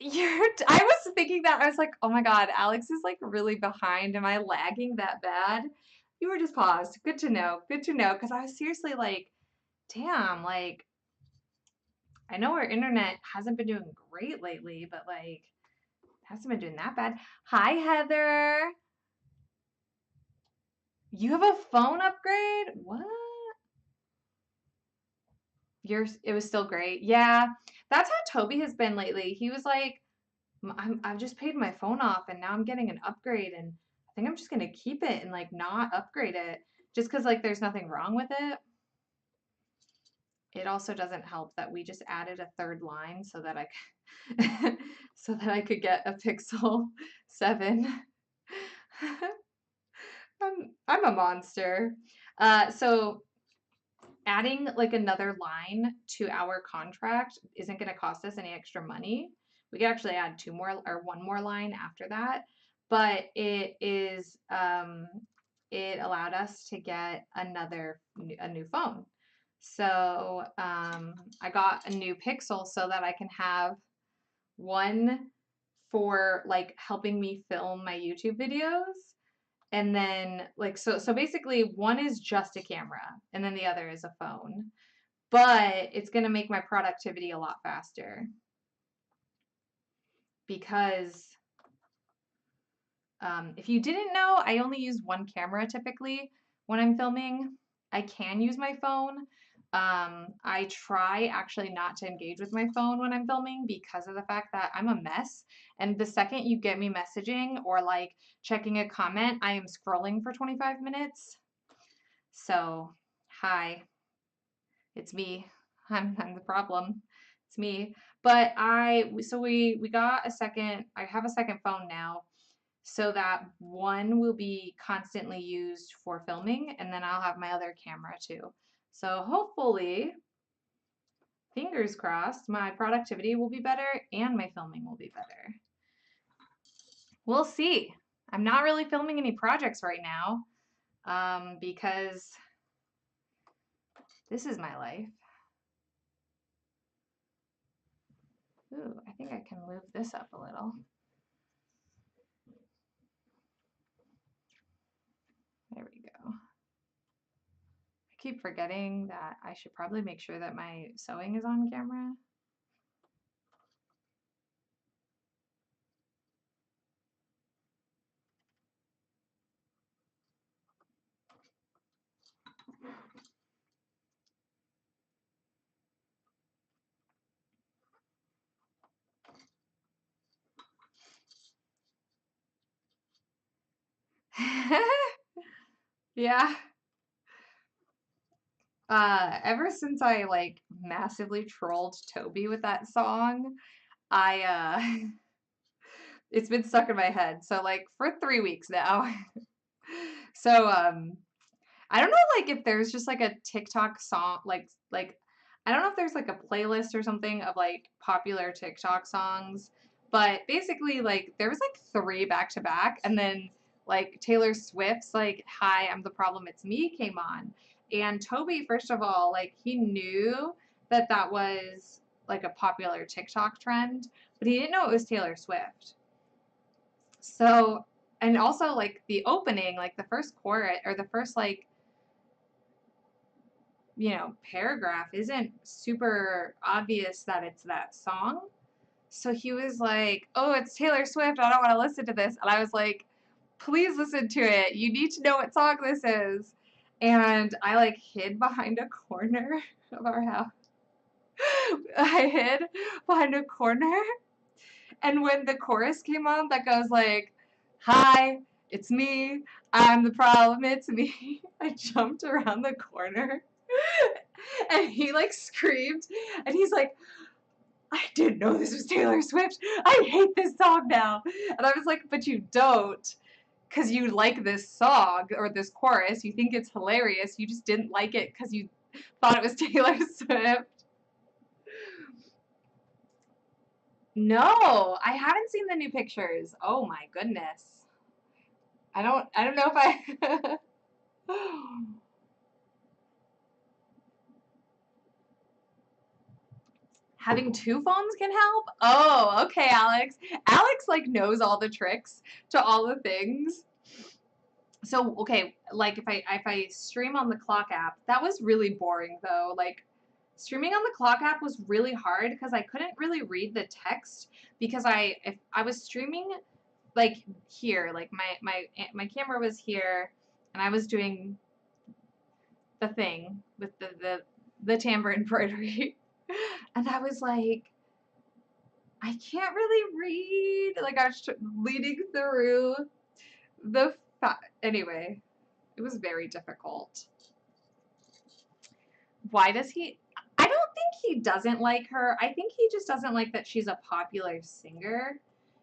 I was thinking that. I was like, oh my God, Alex is like really behind. Am I lagging that bad? You were just paused. Good to know. Good to know. Because I was seriously like, damn, like, I know our internet hasn't been doing great lately, but like, hasn't been doing that bad. Hi, Heather. You have a phone upgrade? What? It was still great. Yeah, that's how Toby has been lately. He was like, I've just paid my phone off and now I'm getting an upgrade and I think I'm just gonna keep it and like not upgrade it just because like there's nothing wrong with it. It also doesn't help that we just added a third line so that so that I could get a Pixel 7. I'm a monster. So adding like another line to our contract isn't going to cost us any extra money. We could actually add 2 more or 1 more line after that, but it allowed us to get a new phone. So I got a new Pixel so that I can have one for like helping me film my YouTube videos. And then like so basically one is just a camera and then the other is a phone. But it's going to make my productivity a lot faster because if you didn't know, I only use one camera typically when I'm filming. I can use my phone. I try actually not to engage with my phone when I'm filming because of the fact that I'm a mess. And the second you get me messaging or like checking a comment, I am scrolling for 25 minutes. So, hi, it's me. I'm the problem. It's me. But we got a second, I have a second phone now so that one will be constantly used for filming and then I'll have my other camera too. So hopefully, fingers crossed, my productivity will be better and my filming will be better. We'll see. I'm not really filming any projects right now because this is my life. Ooh, I think I can move this up a little. There we go. I keep forgetting that I should probably make sure that my sewing is on camera. Yeah. Ever since I like massively trolled Toby with that song, I it's been stuck in my head. So like for 3 weeks now. So I don't know like if there's just like a TikTok song like I don't know if there's like a playlist or something of like popular TikTok songs, but basically like there was like 3 back to back and then like Taylor Swift's like Hi, I'm the Problem, It's Me came on. And Toby, first of all, like he knew that that was like a popular TikTok trend, but he didn't know it was Taylor Swift. So, and also like the opening, like the first chorus or the first like paragraph isn't super obvious that it's that song. So he was like, oh, it's Taylor Swift. I don't want to listen to this. And I was like, please listen to it. You need to know what song this is. And I like hid behind a corner of our house. I hid behind a corner, and when the chorus came on that goes like, "Hi, it's me, I'm the problem, it's me," I jumped around the corner, and he like screamed, and he's like, "I didn't know this was Taylor Swift. I hate this song now." And I was like, "But you don't, because you like this song or this chorus. You think it's hilarious. You just didn't like it because you thought it was Taylor Swift." No, I haven't seen the new pictures. Oh my goodness. I don't know if I Having two phones can help? Oh, okay, Alex. Alex like knows all the tricks to all the things. So, okay, like if I stream on the clock app, that was really boring though. Like streaming on the clock app was really hard because I couldn't really read the text because if I was streaming like here, like my camera was here and I was doing the thing with the Tambour Embroidery. And I was like, I can't really read. Like I was leading through anyway, it was very difficult. Why does he? I don't think he doesn't like her. I think he just doesn't like that she's a popular singer.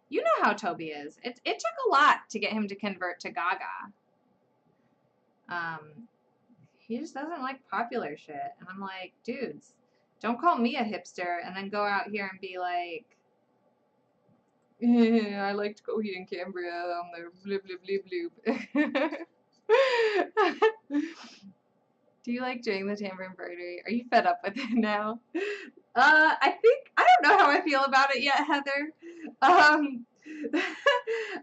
You know how Toby is. It took a lot to get him to convert to Gaga. He just doesn't like popular shit. And I'm like, dudes, don't call me a hipster and then go out here and be like, I liked Coheed and Cambria on their blip blip blip bloop. Do you like doing the Tambour Embroidery? Are you fed up with it now? I don't know how I feel about it yet, Heather. I'm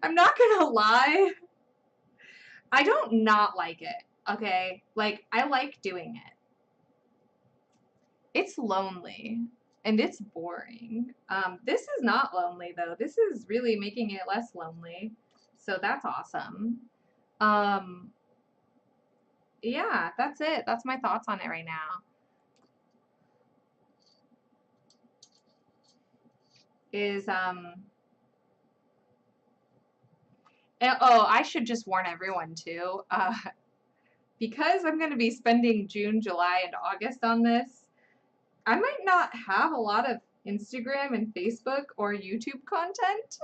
not gonna lie. I don't not like it, okay? Like, I like doing it. It's lonely and it's boring. This is not lonely though. This is really making it less lonely. So that's awesome. Yeah, that's it. That's my thoughts on it right now. Oh, I should just warn everyone too. Because I'm going to be spending June, July, and August on this, I might not have a lot of Instagram and Facebook or YouTube content.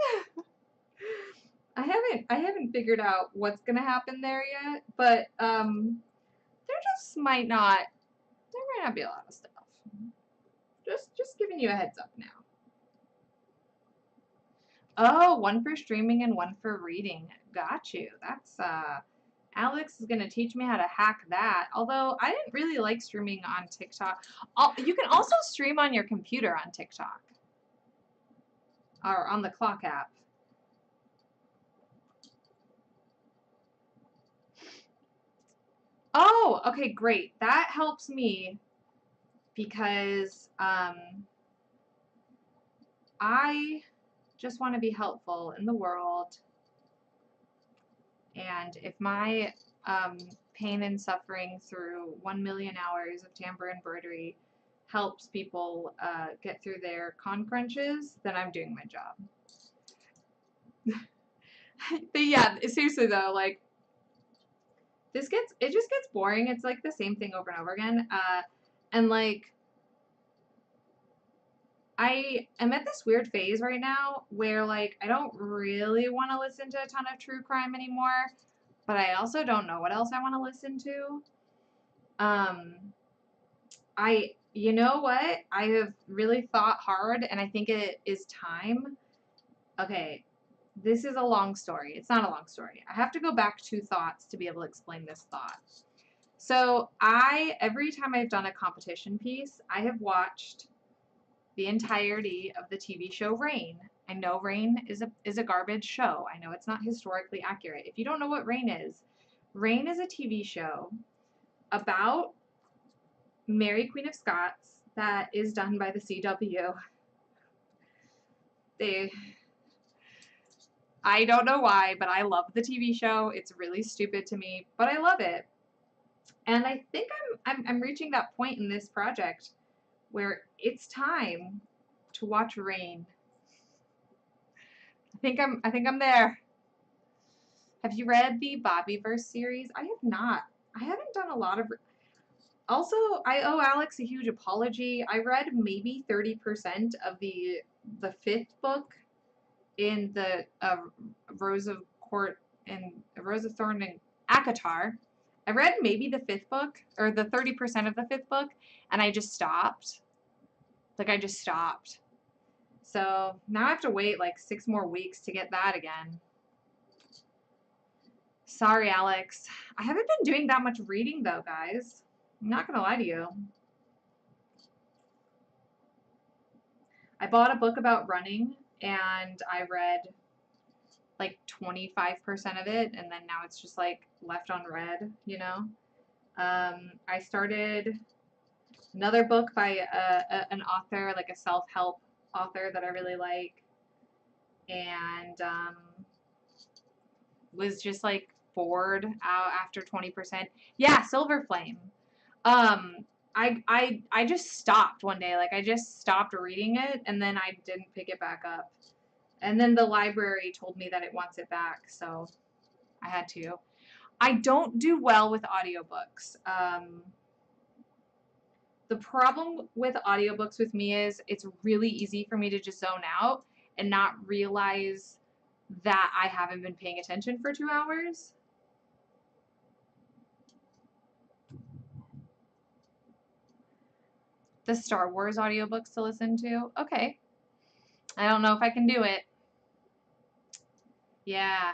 I haven't figured out what's gonna happen there yet, but there just might not be a lot of stuff. Just giving you a heads up now. Oh, one for streaming and one for reading. Got you. That's Alex is gonna teach me how to hack that. Although I didn't really like streaming on TikTok. You can also stream on your computer on TikTok or on the clock app. Oh, okay, great. That helps me because I just want to be helpful in the world. And if my pain and suffering through 1 million hours of Tambour Embroidery helps people get through their con crunches, then I'm doing my job. But yeah, seriously though, like it just gets boring. It's like the same thing over and over again. And like I am at this weird phase right now where like I don't really want to listen to a ton of true crime anymore, but I also don't know what else I want to listen to. You know what? I have really thought hard and I think it is time. Okay, this is a long story. It's not a long story. I have to go back 2 thoughts to be able to explain this thought. So every time I've done a competition piece, I have watched the entirety of the TV show Rain. I know Rain is a garbage show. I know it's not historically accurate. If you don't know what Rain is a TV show about Mary Queen of Scots that is done by the CW. I don't know why, but I love the TV show. It's really stupid to me, but I love it. And I think I'm reaching that point in this project where it's time to watch rain. I think I'm there. Have you read the Bobbyverse series? I have not. I haven't done a lot of. Also, I owe Alex a huge apology. I read maybe 30% of the fifth book in the Rose of Court and Rose of Thorn and Akatar. I read maybe the fifth book or the 30% of the fifth book, and I just stopped. Like I just stopped. So now I have to wait like 6 more weeks to get that again. Sorry, Alex. I haven't been doing that much reading though, guys. I'm not gonna lie to you. I bought a book about running and I read like 25% of it, and then now it's just like left unread, you know? I started another book by an author, like a self-help author that I really like, and was just like bored out after 20%. Yeah, Silver Flame. I just stopped one day. Like I just stopped reading it, and then I didn't pick it back up. And then the library told me that it wants it back, so I had to. I don't do well with audiobooks. The problem with audiobooks with me is it's really easy for me to just zone out and not realize that I haven't been paying attention for 2 hours. The Star Wars audiobooks to listen to? Okay. I don't know if I can do it. Yeah.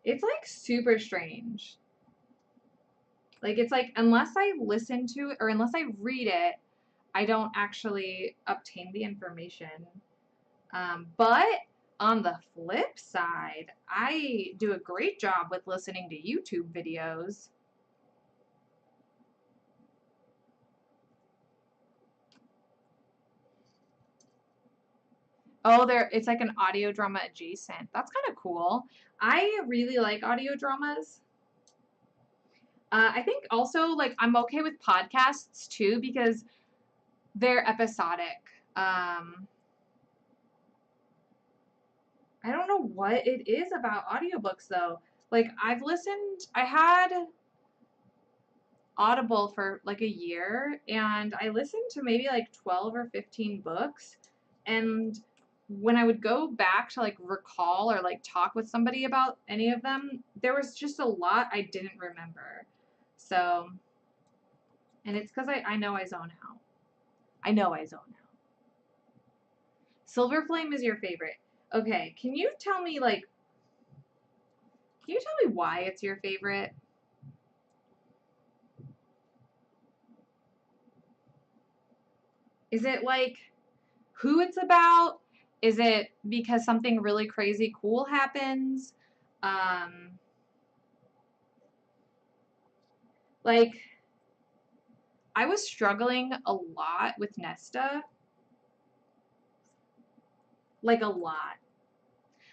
It's like super strange. Like it's like unless I listen to it or unless I read it, I don't actually obtain the information. But on the flip side, I do a great job with listening to YouTube videos. Oh, it's like an audio drama adjacent. That's kind of cool. I really like audio dramas. I think also like I'm okay with podcasts too because they're episodic. I don't know what it is about audiobooks though. Like I had Audible for like a year and I listened to maybe like 12 or 15 books, and when I would go back to like recall or like talk with somebody about any of them, there was just a lot I didn't remember. So, and it's because I know I zone out. I know I zone out. Silver Flame is your favorite. Okay, can you tell me why it's your favorite? Is it like who it's about? Is it because something really crazy cool happens? Like, I was struggling a lot with Nesta. Like, a lot.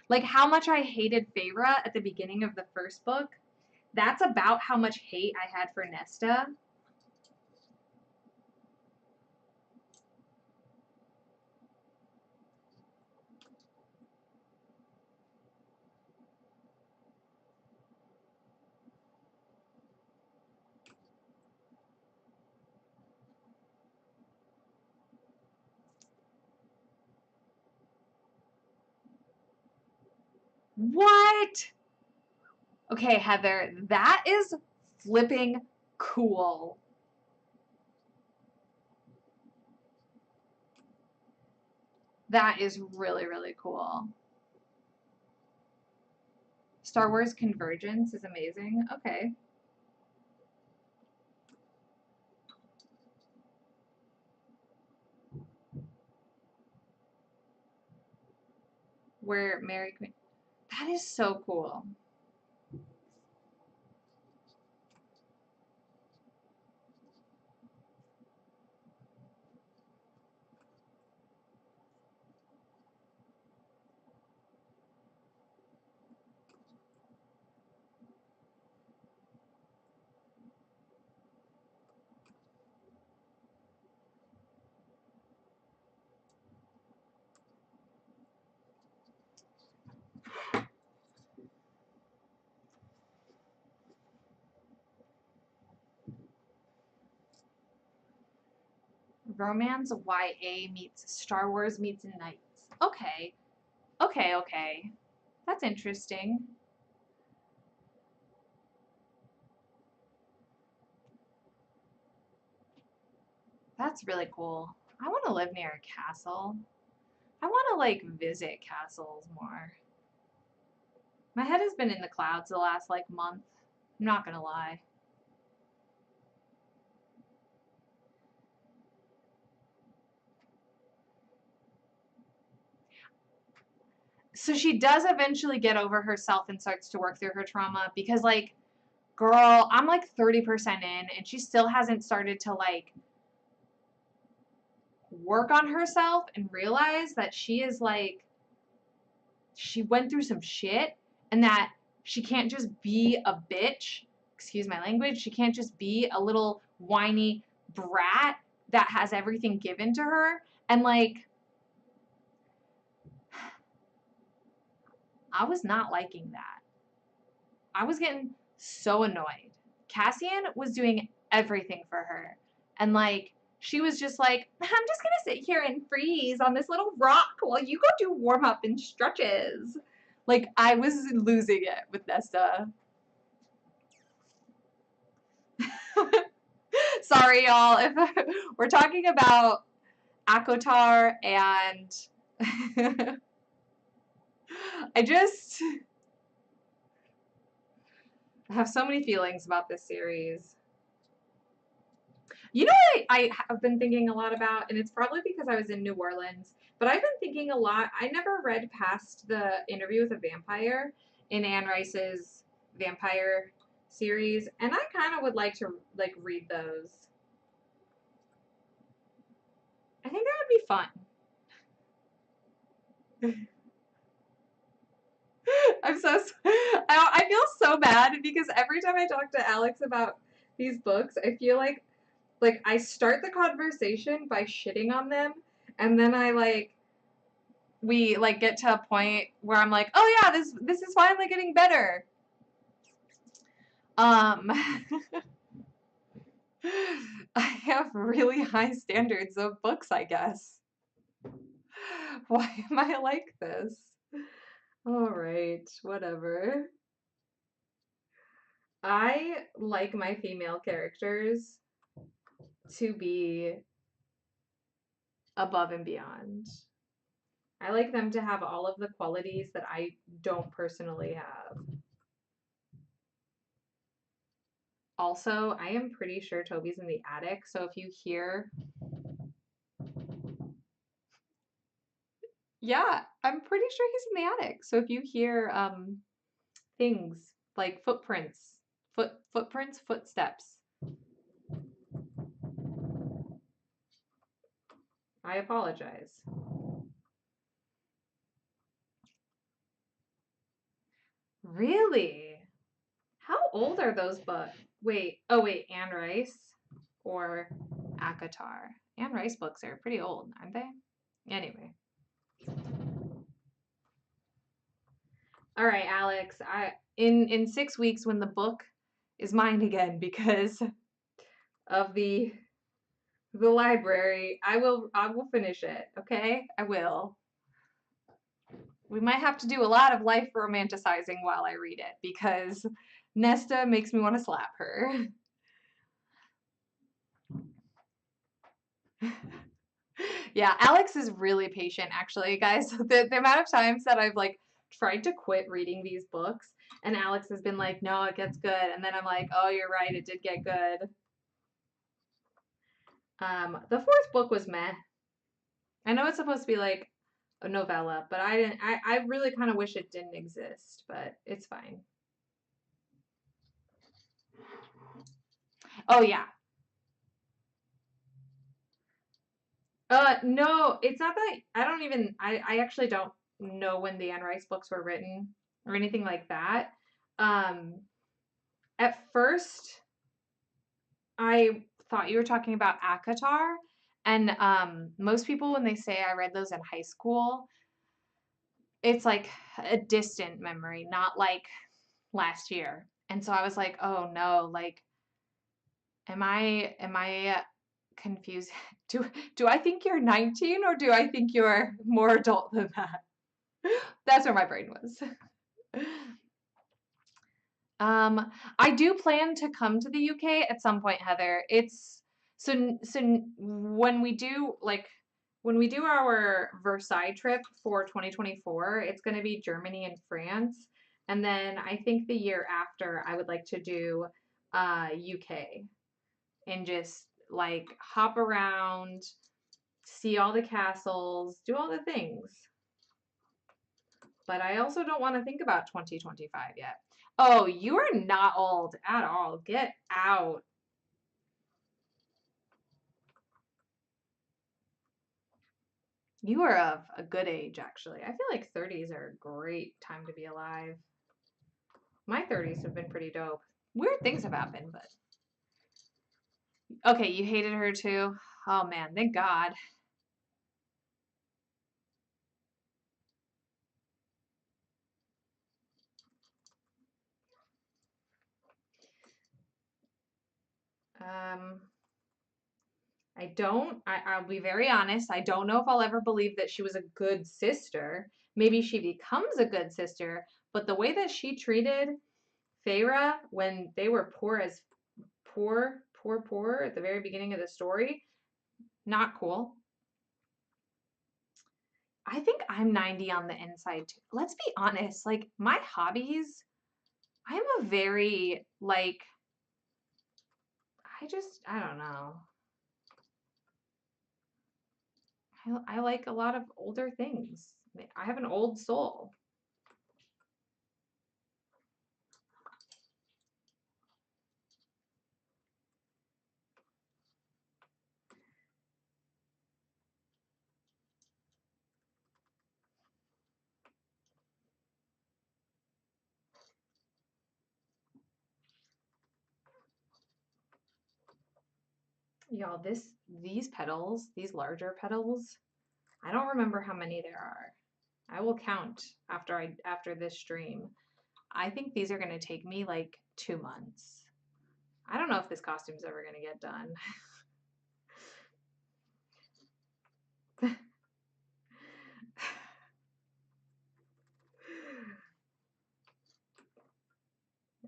Like, how much I hated Feyre at the beginning of the first book. That's about how much hate I had for Nesta. What? Okay, Heather, that is flipping cool. That is really, really cool. Star Wars Convergence is amazing. Okay. Where Mary Queen. That is so cool. Romance YA meets Star Wars meets Knights. Okay. Okay, okay. That's interesting. That's really cool. I want to live near a castle. I want to like visit castles more. My head has been in the clouds the last like month. I'm not gonna lie. So she does eventually get over herself and starts to work through her trauma because like, girl, I'm like 30% in and she still hasn't started to like work on herself and realize that she is like, she went through some shit and that she can't just be a bitch. Excuse my language. She can't just be a little whiny brat that has everything given to her. And like, I was not liking that. I was getting so annoyed. Cassian was doing everything for her. And like, she was just like, I'm just gonna sit here and freeze on this little rock while you go do warm up and stretches. Like, I was losing it with Nesta. Sorry, y'all, if we're talking about Akotar and I just have so many feelings about this series. You know what I have been thinking a lot about, and it's probably because I was in New Orleans, but I've been thinking a lot. I never read past the Interview with a Vampire in Anne Rice's vampire series, and I kind of would like to like read those. I think that would be fun. I feel so bad because every time I talk to Alex about these books, I feel like I start the conversation by shitting on them, and then we like get to a point where I'm like, oh yeah, this is finally getting better. I have really high standards of books, I guess. Why am I like this? All right, whatever. I like my female characters to be above and beyond. I like them to have all of the qualities that I don't personally have. Also, I am pretty sure Toby's in the attic, so if you hear... Yeah, I'm pretty sure he's in the attic. So if you hear things like footprints, footsteps, I apologize. Really? How old are those books? Wait, oh wait, Anne Rice or Akatar? Anne Rice books are pretty old, aren't they? Anyway. All right, Alex, in 6 weeks when the book is mine again because of the library, I will finish it, okay? I will. We might have to do a lot of life romanticizing while I read it because Nesta makes me want to slap her. Yeah, Alex is really patient actually, guys. The amount of times that I've like tried to quit reading these books and Alex has been like, "No, it gets good." And then I'm like, "Oh, you're right, it did get good." The fourth book was meh. I know it's supposed to be like a novella, but I really kind of wish it didn't exist, but it's fine. Oh yeah. No, it's not that I actually don't know when the Anne Rice books were written or anything like that. Um, at first I thought you were talking about Akatar, and most people when they say I read those in high school, it's like a distant memory, not like last year. And so I was like, oh no, like am I confused. Do I think you're 19 or do I think you're more adult than that? That's where my brain was. I do plan to come to the UK at some point, Heather. It's so when we do our Versailles trip for 2024, it's going to be Germany and France, and then I think the year after I would like to do UK and just like hop around, see all the castles, do all the things. But I also don't want to think about 2025 yet. Oh, you are not old at all. Get out. You are of a good age, actually. I feel like 30s are a great time to be alive. My 30s have been pretty dope. Weird things have happened, but. Okay, you hated her too? Oh man, thank God. Um, I'll be very honest. I don't know if I'll ever believe that she was a good sister. Maybe she becomes a good sister, but the way that she treated Feyre when they were poor at the very beginning of the story, not cool. I think I'm 90 on the inside too. Let's be honest, like my hobbies, I'm a very like I don't know. I like a lot of older things. I have an old soul. Y'all, these petals, these larger petals, I don't remember how many there are. I will count after this stream. I think these are going to take me like 2 months. I don't know if this costume's ever going to get done.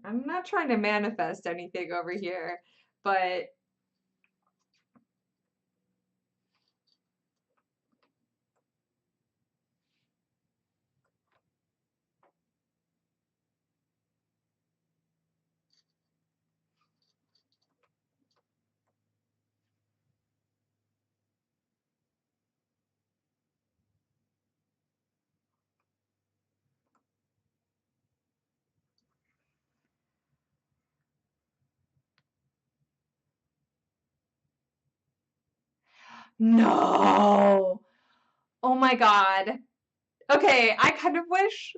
I'm not trying to manifest anything over here, but no. Oh my God. Okay, I kind of wish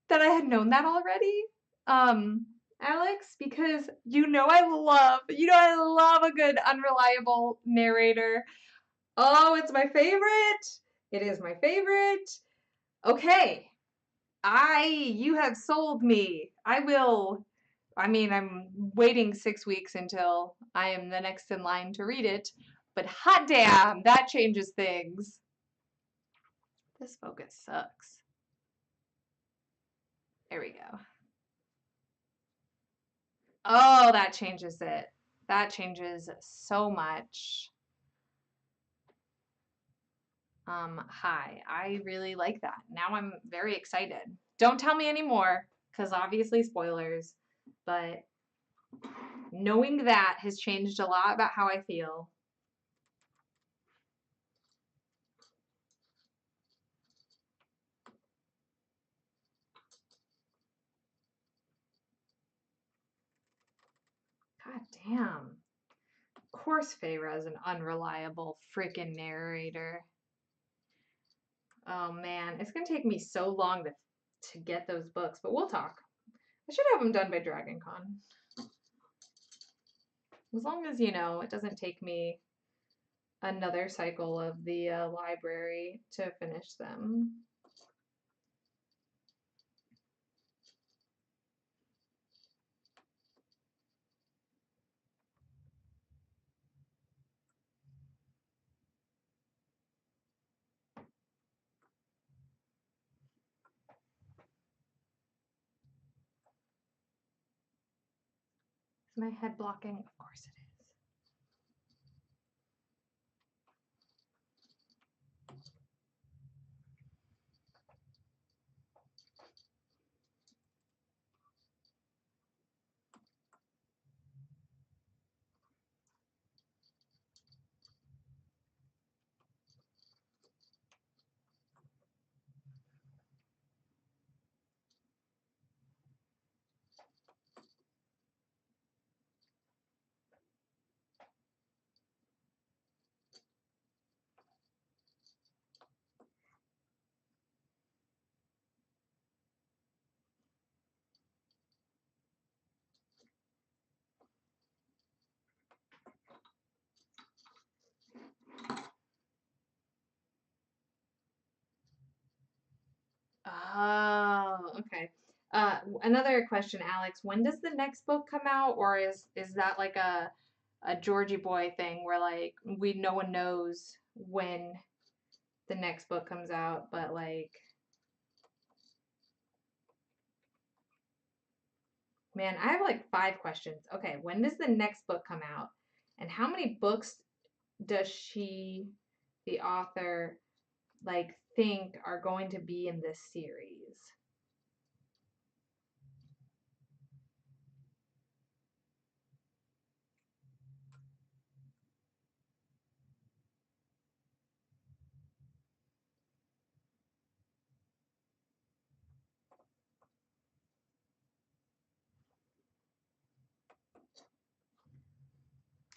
that I had known that already. Alex, because I love a good unreliable narrator. Oh, it's my favorite. It is my favorite. Okay. You have sold me. I'm waiting 6 weeks until I am the next in line to read it, but hot damn, that changes things. This focus sucks. There we go. Oh, that changes it. That changes so much. Hi. I really like that. Now I'm very excited. Don't tell me anymore, because obviously spoilers, but knowing that has changed a lot about how I feel. God damn. Of course Feyre is an unreliable freaking narrator. Oh man, it's gonna take me so long to get those books, but we'll talk. I should have them done by DragonCon. As long as, it doesn't take me another cycle of the library to finish them. my head blocking? Of course it is. Oh, okay. Another question, Alex. When does the next book come out, or is that like a Georgie boy thing where like no one knows when the next book comes out, but like, man, I have like 5 questions. Okay, when does the next book come out, and how many books does she, the author, like think are going to be in this series?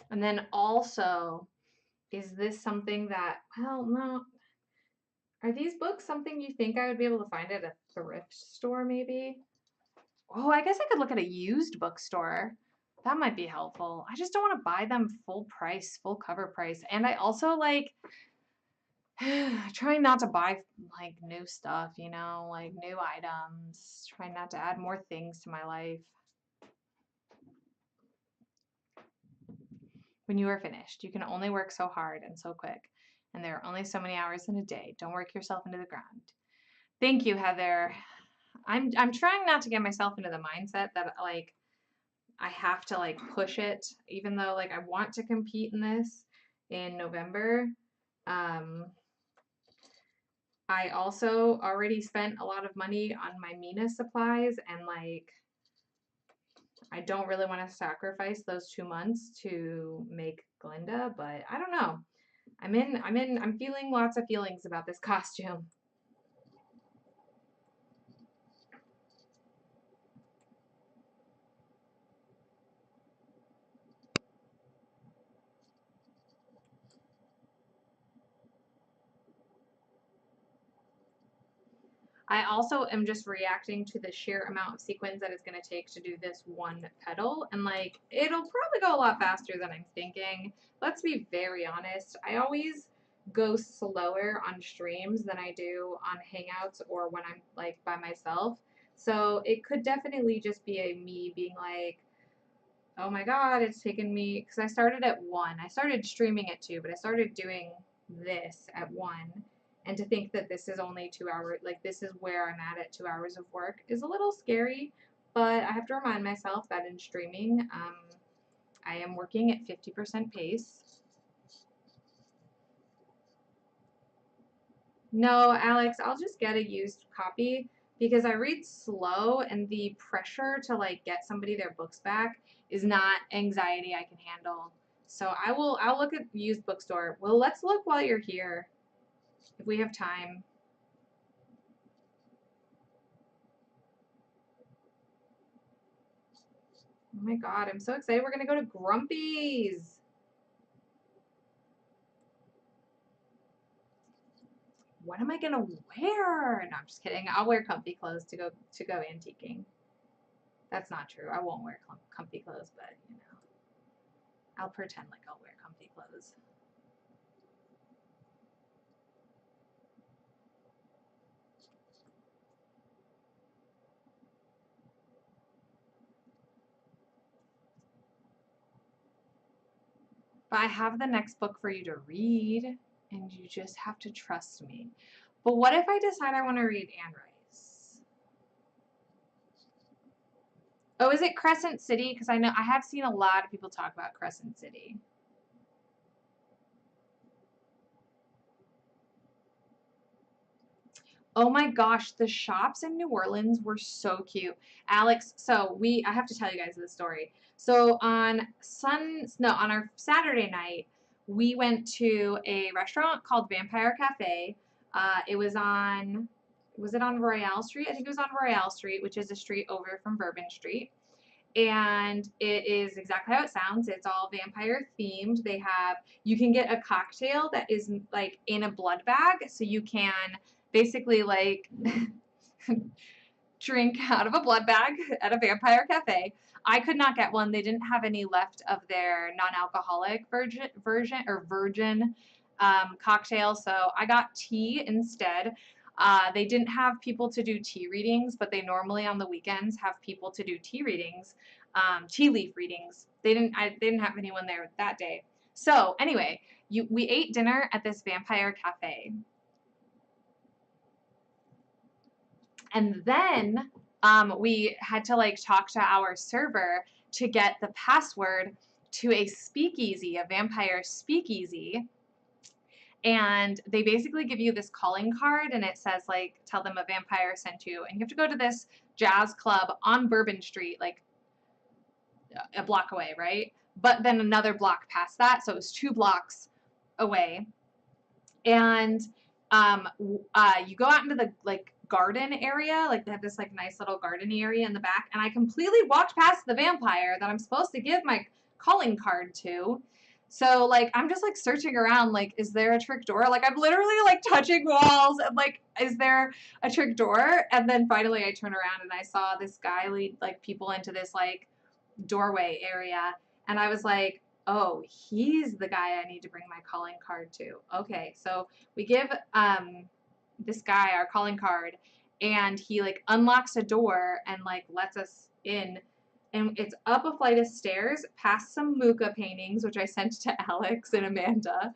And then also, is this something that, well, no, are these books something you think I would be able to find at a thrift store maybe? Oh, I guess I could look at a used bookstore. That might be helpful. I just don't want to buy them full price, full cover price. And I also like trying not to buy like new stuff, you know, like new items, trying not to add more things to my life. When you are finished, you can only work so hard and so quick, and there are only so many hours in a day. Don't work yourself into the ground. Thank you, Heather. I'm trying not to get myself into the mindset that like I have to like push it, even though like I want to compete in this in November. Um, I also already spent a lot of money on my Mina supplies, and like I don't really want to sacrifice those 2 months to make Glinda, but I don't know. I'm feeling lots of feelings about this costume. I also am just reacting to the sheer amount of sequins that it's going to take to do this one petal. And like, it'll probably go a lot faster than I'm thinking. Let's be very honest. I always go slower on streams than I do on Hangouts or when I'm like by myself. So it could definitely just be a me being like, oh my God, it's taken me, because I started at 1. I started streaming at 2, but I started doing this at 1. And to think that this is only 2 hours, like this is where I'm at 2 hours of work is a little scary. But I have to remind myself that in streaming, I am working at 50% pace. No, Alex, I'll just get a used copy because I read slow and the pressure to like get somebody their books back is not anxiety I can handle. So I'll look at used bookstore. Well, let's look while you're here if we have time. Oh my God, I'm so excited. We're gonna go to Grumpy's. What am I gonna wear? No, I'm just kidding. I'll wear comfy clothes to go antiquing. That's not true. I won't wear comfy clothes, but you know, I'll pretend like I'll wear comfy clothes. But I have the next book for you to read, and you just have to trust me. But what if I decide I want to read Anne Rice? Oh, is it Crescent City? Because I know I have seen a lot of people talk about Crescent City. Oh my gosh, the shops in New Orleans were so cute. Alex, so I have to tell you guys this story. So on our Saturday night, we went to a restaurant called Vampire Cafe. Was it on Royale Street? I think it was on Royale Street, which is a street over from Bourbon Street. And it is exactly how it sounds. It's all vampire themed. You can get a cocktail that is like in a blood bag, so you can basically like drink out of a blood bag at a vampire cafe. I could not get one. They didn't have any left of their non-alcoholic virgin cocktail, so I got tea instead. They didn't have people to do tea readings, but they normally on the weekends have people to do tea readings, tea leaf readings. They didn't have anyone there that day. So anyway, we ate dinner at this vampire cafe. And then we had to like talk to our server to get the password to a speakeasy, a vampire speakeasy. And they basically give you this calling card and it says like, tell them a vampire sent you. And you have to go to this jazz club on Bourbon Street, like a block away, right? But then another block past that. So it was 2 blocks away. And you go out into the like garden area, like they have this like nice little garden area in the back, and I completely walked past the vampire that I'm supposed to give my calling card to. So like I'm just like searching around, like is there a trick door? Like I'm literally like touching walls and like is there a trick door? And then finally I turn around and I saw this guy lead like people into this like doorway area, and I was like, oh, he's the guy I need to bring my calling card to. Okay, so we give this guy our calling card, and he like unlocks a door and like lets us in, and it's up a flight of stairs past some Muka paintings, which I sent to Alex and Amanda,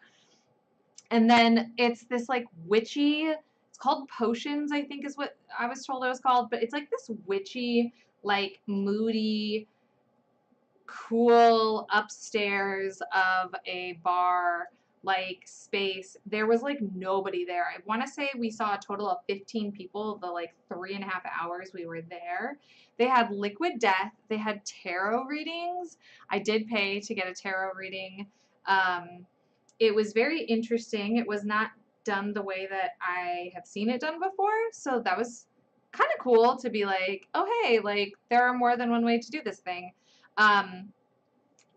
and then it's this like witchy. It's called Potions, I think is what I was told it was called, but it's like this witchy, like moody, cool upstairs of a bar like space. There was like nobody there. I want to say we saw a total of 15 people the like 3.5 hours we were there. They had liquid death. They had tarot readings. I did pay to get a tarot reading. It was very interesting. It was not done the way that I have seen it done before. So that was kind of cool to be like, oh, hey, like there are more than one way to do this thing.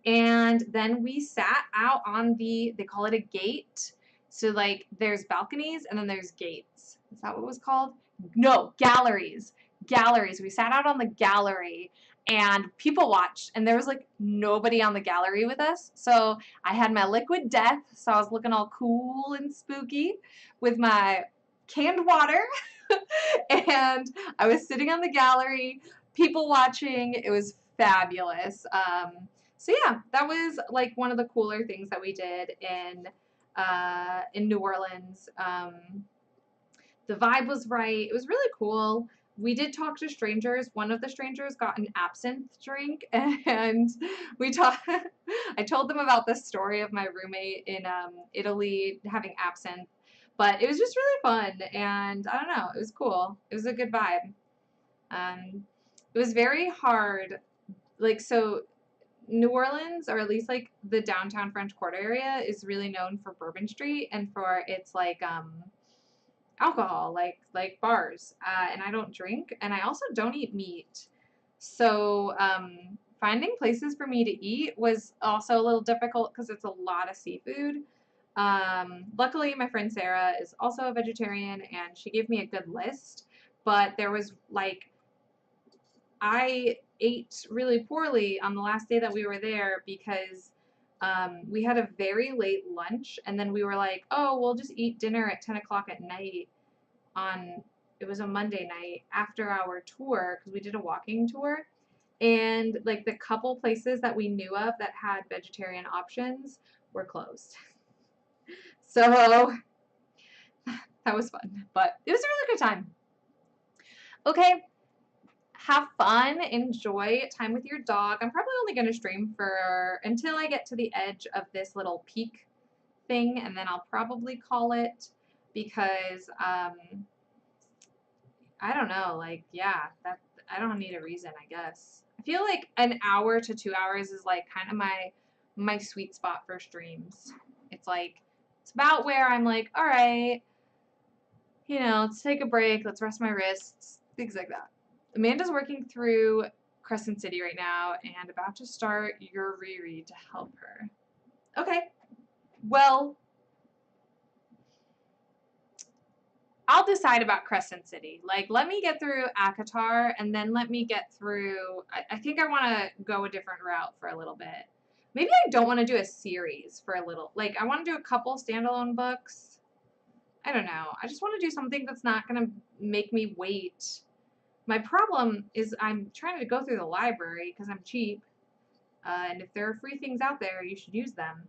And then we sat out on they call it a gate. So like there's balconies and then there's gates. Is that what it was called? No, galleries. Galleries. We sat out on the gallery and people watched, and there was like nobody on the gallery with us. So I had my liquid death, so I was looking all cool and spooky with my canned water. And I was sitting on the gallery, people watching. It was fabulous. So yeah, that was like one of the cooler things that we did in New Orleans. The vibe was right. It was really cool. We did talk to strangers. One of the strangers got an absinthe drink, and I told them about the story of my roommate in Italy having absinthe. But it was just really fun, and I don't know, it was cool. It was a good vibe. It was very hard. Like, so New Orleans, or at least like the downtown French Quarter area, is really known for Bourbon Street and for its like alcohol, like bars. And I don't drink, and I also don't eat meat. So finding places for me to eat was also a little difficult because it's a lot of seafood. Luckily, my friend Sarah is also a vegetarian, and she gave me a good list. But there was like, I ate really poorly on the last day that we were there because we had a very late lunch, and then we were like, oh, we'll just eat dinner at 10 o'clock at night it was a Monday night after our tour, because we did a walking tour. And like the couple places that we knew of that had vegetarian options were closed. So that was fun, but it was a really good time. Okay, have fun, enjoy time with your dog. I'm probably only going to stream for until I get to the edge of this little peak thing, and then I'll probably call it, because I don't know, like, yeah, that I don't need a reason, I guess. I feel like an hour to 2 hours is like kind of my sweet spot for streams. It's like, it's about where I'm like, all right, you know, let's take a break, let's rest my wrists, things like that. Amanda's working through Crescent City right now and about to start your reread to help her. Okay, well, I'll decide about Crescent City. Like, let me get through Akatar, and then let me get through, I think I want to go a different route for a little bit. Maybe I don't want to do a series for a little, like, I want to do a couple standalone books. I don't know. I just want to do something that's not going to make me wait. My problem is I'm trying to go through the library because I'm cheap, and if there are free things out there, you should use them.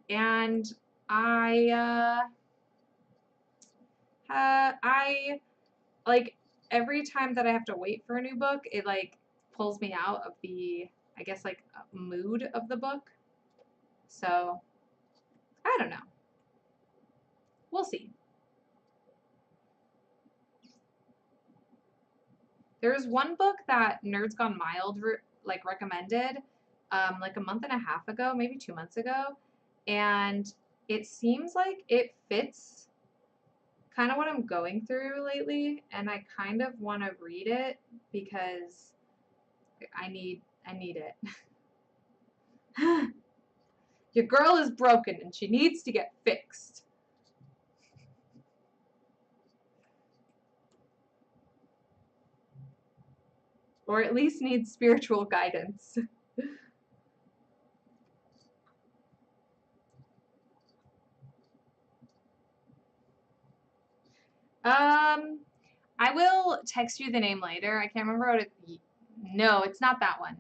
And I like, every time that I have to wait for a new book, it like pulls me out of the, I guess, like, mood of the book. So I don't know. We'll see. There was one book that Nerds Gone Mild like recommended like a month and a half ago, maybe 2 months ago, and it seems like it fits kind of what I'm going through lately, and I kind of want to read it because I need it. Your girl is broken and she needs to get fixed. Or at least needs spiritual guidance. I will text you the name later. I can't remember what it. No, it's not that one.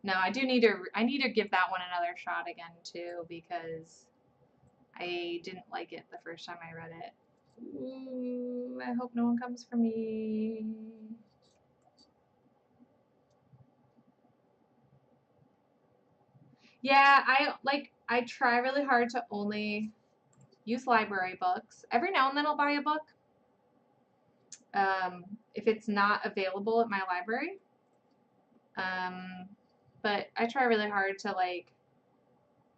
No, I need to give that one another shot again too, because I didn't like it the first time I read it. Ooh, I hope no one comes for me. Yeah, I try really hard to only use library books. Every now and then I'll buy a book. If it's not available at my library. But I try really hard to, like,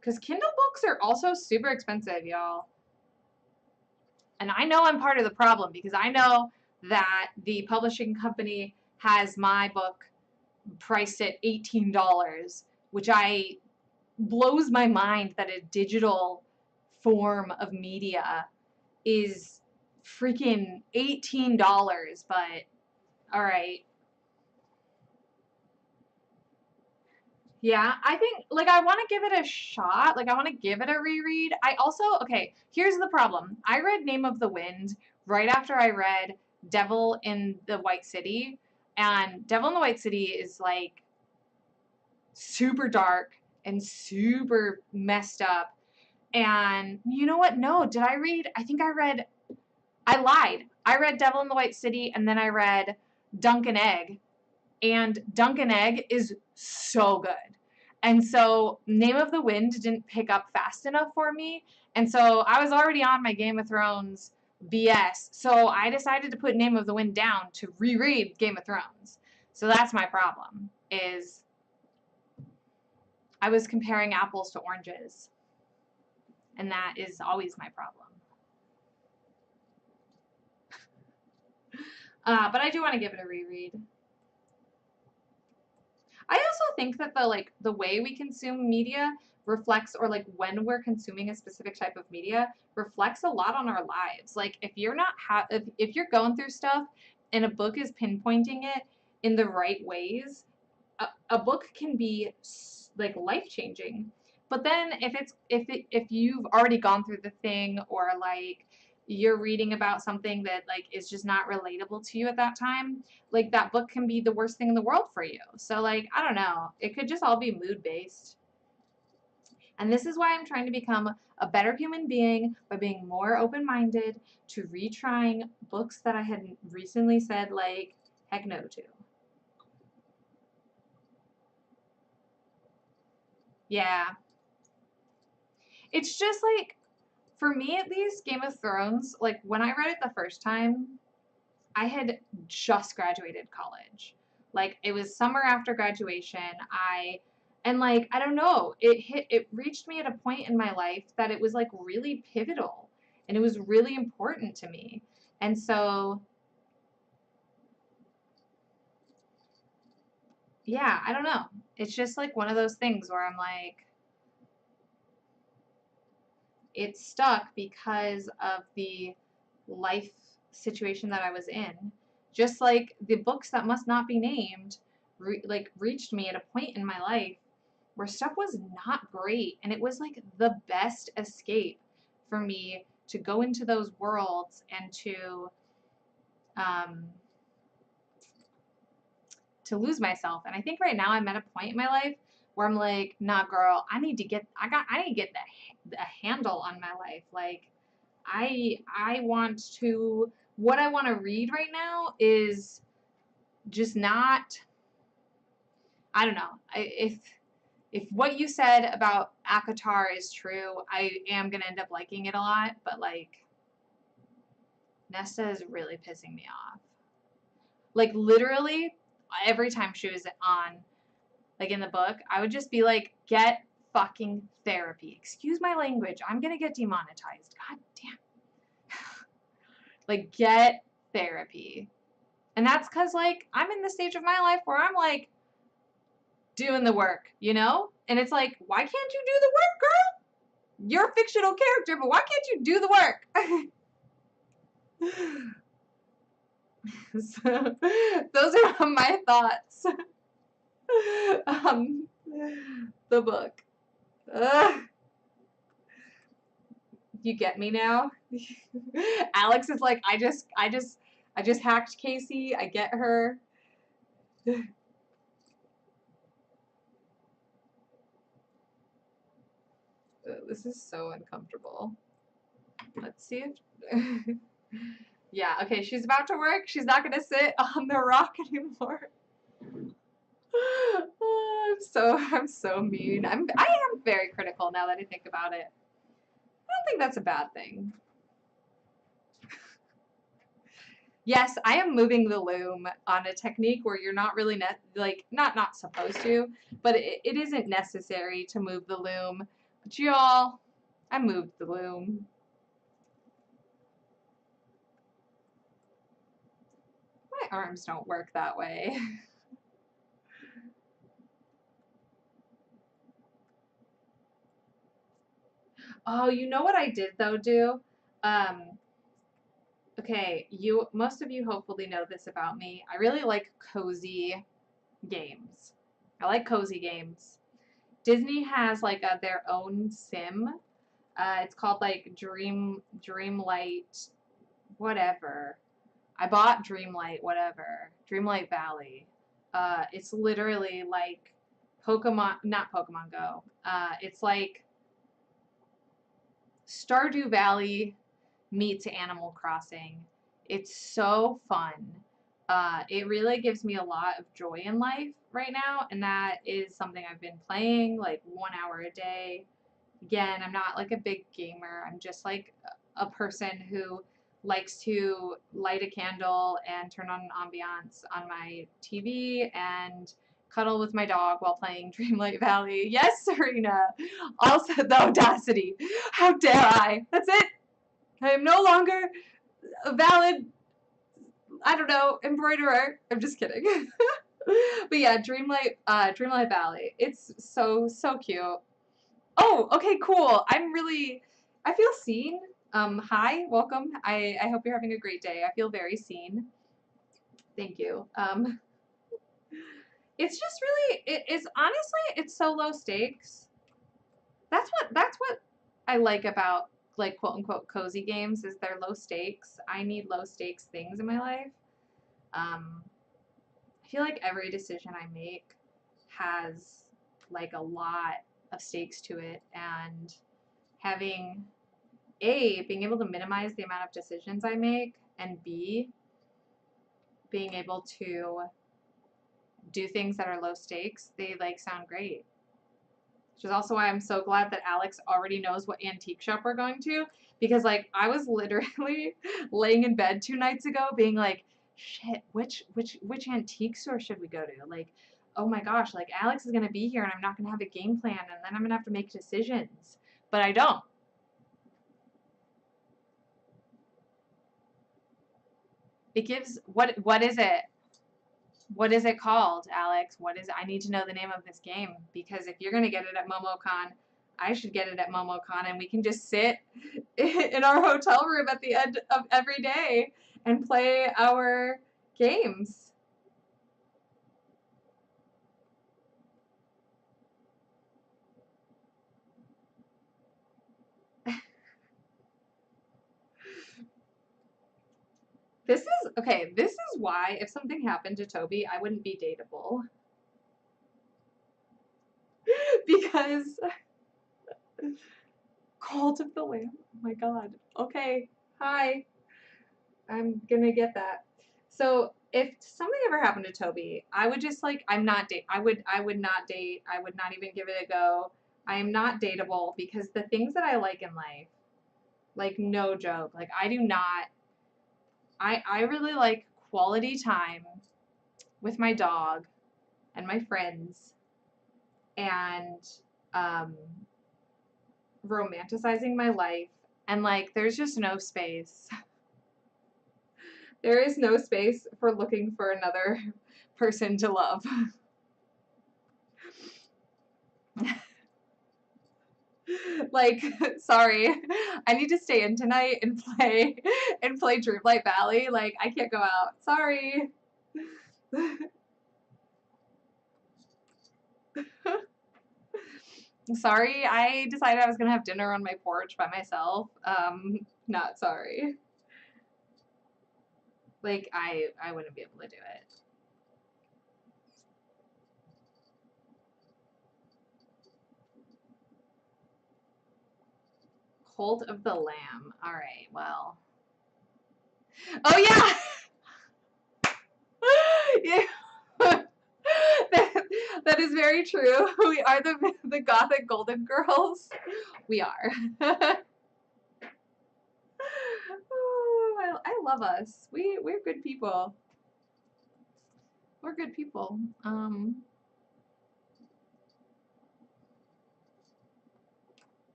because Kindle books are also super expensive, y'all. And I know I'm part of the problem because I know that the publishing company has my book priced at $18, which blows my mind that a digital form of media is freaking $18, but all right. Yeah, I think, like, I want to give it a shot. Like, I want to give it a reread. I also, okay, here's the problem. I read Name of the Wind right after I read Devil in the White City, and Devil in the White City is, like, super dark and super messed up. And you know what? No, did I read? I lied. I read Devil in the White City, and then I read Dunk and Egg, and Dunk and Egg is so good. And so Name of the Wind didn't pick up fast enough for me. And so I was already on my Game of Thrones BS. So I decided to put Name of the Wind down to reread Game of Thrones. So that's my problem, is I was comparing apples to oranges. And that is always my problem. But I do want to give it a reread. I also think that the way we consume media reflects, or like when we're consuming a specific type of media, reflects a lot on our lives. Like, if you're not if you're going through stuff and a book is pinpointing it in the right ways, a book can be like life-changing. But then if you've already gone through the thing, or like you're reading about something that like is just not relatable to you at that time, like that book can be the worst thing in the world for you. So like, I don't know, it could just all be mood based. And this is why I'm trying to become a better human being by being more open-minded to retrying books that I had recently said like heck no to. Yeah. It's just like, for me at least, Game of Thrones, like when I read it the first time, I had just graduated college. Like it was summer after graduation. And like I don't know, it reached me at a point in my life that it was like really pivotal and it was really important to me. And so yeah, I don't know. It's just like one of those things where I'm like, it stuck because of the life situation that I was in. Just like the books that must not be named, reached me at a point in my life where stuff was not great, and it was like the best escape for me to go into those worlds and um, to lose myself. And I think right now I'm at a point in my life where I'm like, nah, girl, I need to get the handle on my life. Like, I want to, what I want to read right now is just not, I don't know. If what you said about ACOTAR is true, I am gonna end up liking it a lot. But like, Nesta is really pissing me off. Like literally, every time she was on, like in the book, I would just be like, get fucking therapy. Excuse my language. I'm gonna get demonetized. God damn. Like, get therapy. And that's because, like, I'm in the stage of my life where I'm, like, doing the work, you know? And it's like, why can't you do the work, girl? You're a fictional character, but why can't you do the work? So, those are my thoughts. um, the book. Ugh. You get me now? Alex is like, I just hacked Casey. I get her. This is so uncomfortable. Let's see if... Yeah, okay, she's about to work. She's not going to sit on the rock anymore. Oh, I'm so mean. I am very critical now that I think about it. I don't think that's a bad thing. Yes, I am moving the loom on a technique where you're not really not supposed to, but it isn't necessary to move the loom. But y'all, I moved the loom. My arms don't work that way. Oh, you know what I did though do? Um, okay, most of you hopefully know this about me. I really like cozy games. I like cozy games. Disney has like their own sim. It's called like Dreamlight whatever. I bought Dreamlight whatever. Dreamlight Valley. It's literally like Pokemon, not Pokemon Go. It's like Stardew Valley meets Animal Crossing. It's so fun. It really gives me a lot of joy in life right now, and that is something I've been playing like 1 hour a day. Again, I'm not like a big gamer. I'm just like a person who likes to light a candle and turn on an ambiance on my TV and cuddle with my dog while playing Dreamlight Valley. Yes, Serena. Also, the audacity. How dare I? That's it. I am no longer a valid, I don't know, embroiderer. I'm just kidding. But yeah, Dreamlight Valley. It's so cute. Oh, okay, cool. I feel seen. Hi, welcome. I hope you're having a great day. I feel very seen. Thank you. It's just really, it is honestly, it's so low stakes. That's what I like about like quote unquote cozy games is they're low stakes. I need low stakes things in my life. I feel like every decision I make has like a lot of stakes to it, and having being able to minimize the amount of decisions I make, and B, being able to do things that are low stakes, they like sound great. which is also why I'm so glad that Alex already knows what antique shop we're going to, because like I was literally laying in bed 2 nights ago being like, shit, which antique store should we go to? Like, oh my gosh, like Alex is gonna be here and I'm not gonna have a game plan and then I'm gonna have to make decisions. But I don't. It gives what is it? What is it called, Alex? What is I need to know the name of this game, because if you're gonna get it at MomoCon, I should get it at MomoCon and we can just sit in our hotel room at the end of every day and play our games. This is why if something happened to Toby, I wouldn't be dateable. Because Cult of the Lamb. Oh my god. Okay. Hi. I'm gonna get that. So if something ever happened to Toby, I would just like I would not date. I would not date. I would not even give it a go. I am not dateable because the things that I like in life, like no joke, like I do not I really like quality time with my dog and my friends and um romanticizing my life, and like there's just no space. There is no space for looking for another person to love. Like, sorry, I need to stay in tonight and play Dreamlight Valley. Like, I can't go out. Sorry. Sorry, I decided I was gonna have dinner on my porch by myself. Not sorry. Like, I wouldn't be able to do it. Cult of the Lamb. All right, well. Oh yeah. Yeah. That is very true. We are the gothic golden girls. We are. Oh, I love us. We're good people. We're good people.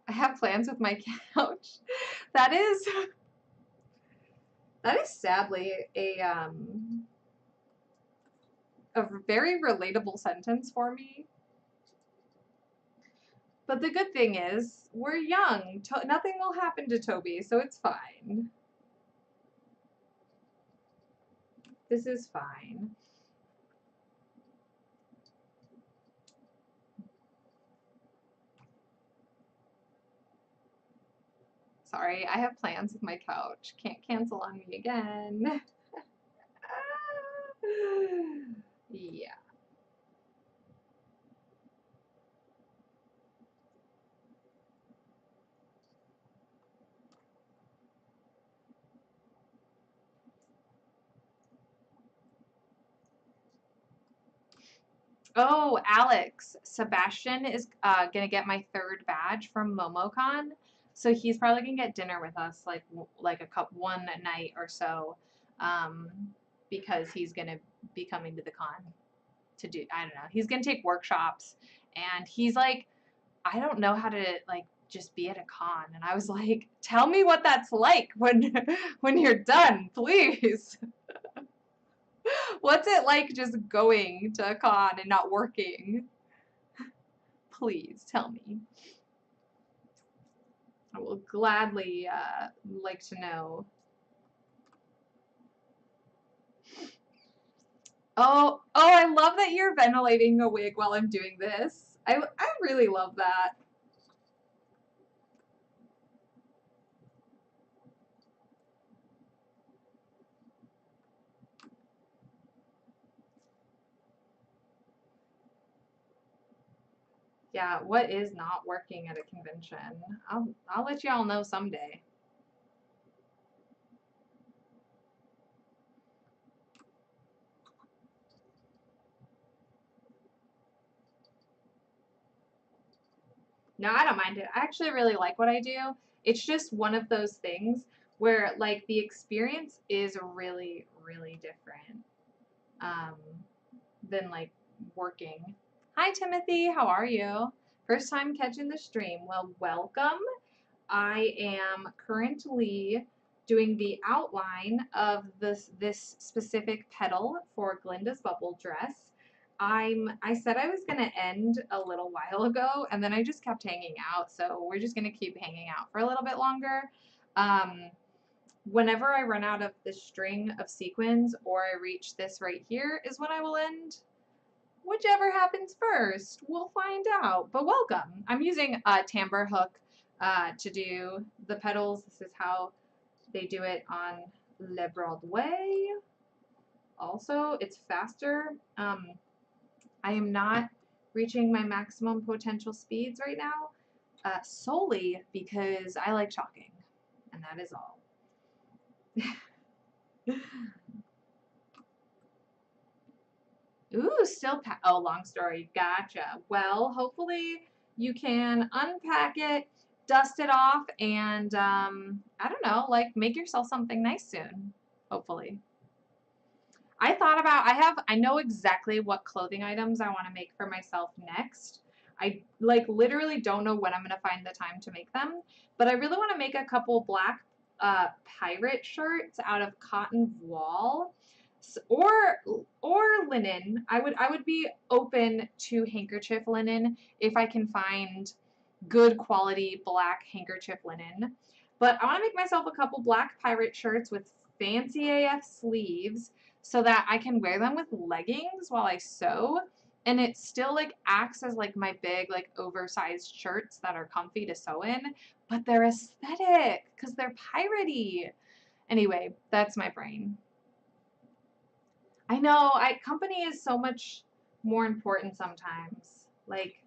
I have plans with my couch. That is sadly a very relatable sentence for me. But the good thing is, we're young. Nothing will happen to Toby, so it's fine. This is fine. Sorry, I have plans with my couch. Can't cancel on me again. Yeah. Oh, Alex, Sebastian is gonna get my third badge from MomoCon, so he's probably gonna get dinner with us, like one night or so, um, because he's gonna be coming to the con to do. I don't know. He's gonna take workshops, and he's like, I don't know how to like just be at a con, and I was like, tell me what that's like when when you're done, please. What's it like just going to a con and not working? Please tell me. I will gladly like to know. Oh, I love that you're ventilating a wig while I'm doing this. I really love that. Yeah, what is not working at a convention? I'll let y'all know someday. No, I don't mind it. I actually really like what I do. It's just one of those things where like the experience is really, really different um, than like working. Hi, Timothy. How are you? First time catching the stream. Well, welcome. I am currently doing the outline of this specific petal for Glinda's bubble dress. I said I was gonna end a little while ago, and then I just kept hanging out. So we're just gonna keep hanging out for a little bit longer. Um, Whenever I run out of the string of sequins or I reach this right here is when I will end. Whichever happens first, we'll find out. But welcome. I'm using a tambour hook to do the petals. This is how they do it on Le Broadway. Also, it's faster. I am not reaching my maximum potential speeds right now, solely because I like talking, and that is all. Ooh, still oh, long story. Gotcha. Well, hopefully you can unpack it, dust it off, and I don't know, like make yourself something nice soon. Hopefully. I know exactly what clothing items I want to make for myself next. I like literally don't know when I'm gonna find the time to make them, but I really want to make a couple black pirate shirts out of cotton voile or linen. I would be open to handkerchief linen if I can find good quality black handkerchief linen. But I want to make myself a couple black pirate shirts with fancy AF sleeves so that I can wear them with leggings while I sew, and it still like acts as like my big like oversized shirts that are comfy to sew in, but they're aesthetic because they're piratey. Anyway, that's my brain. I know, company is so much more important sometimes. Like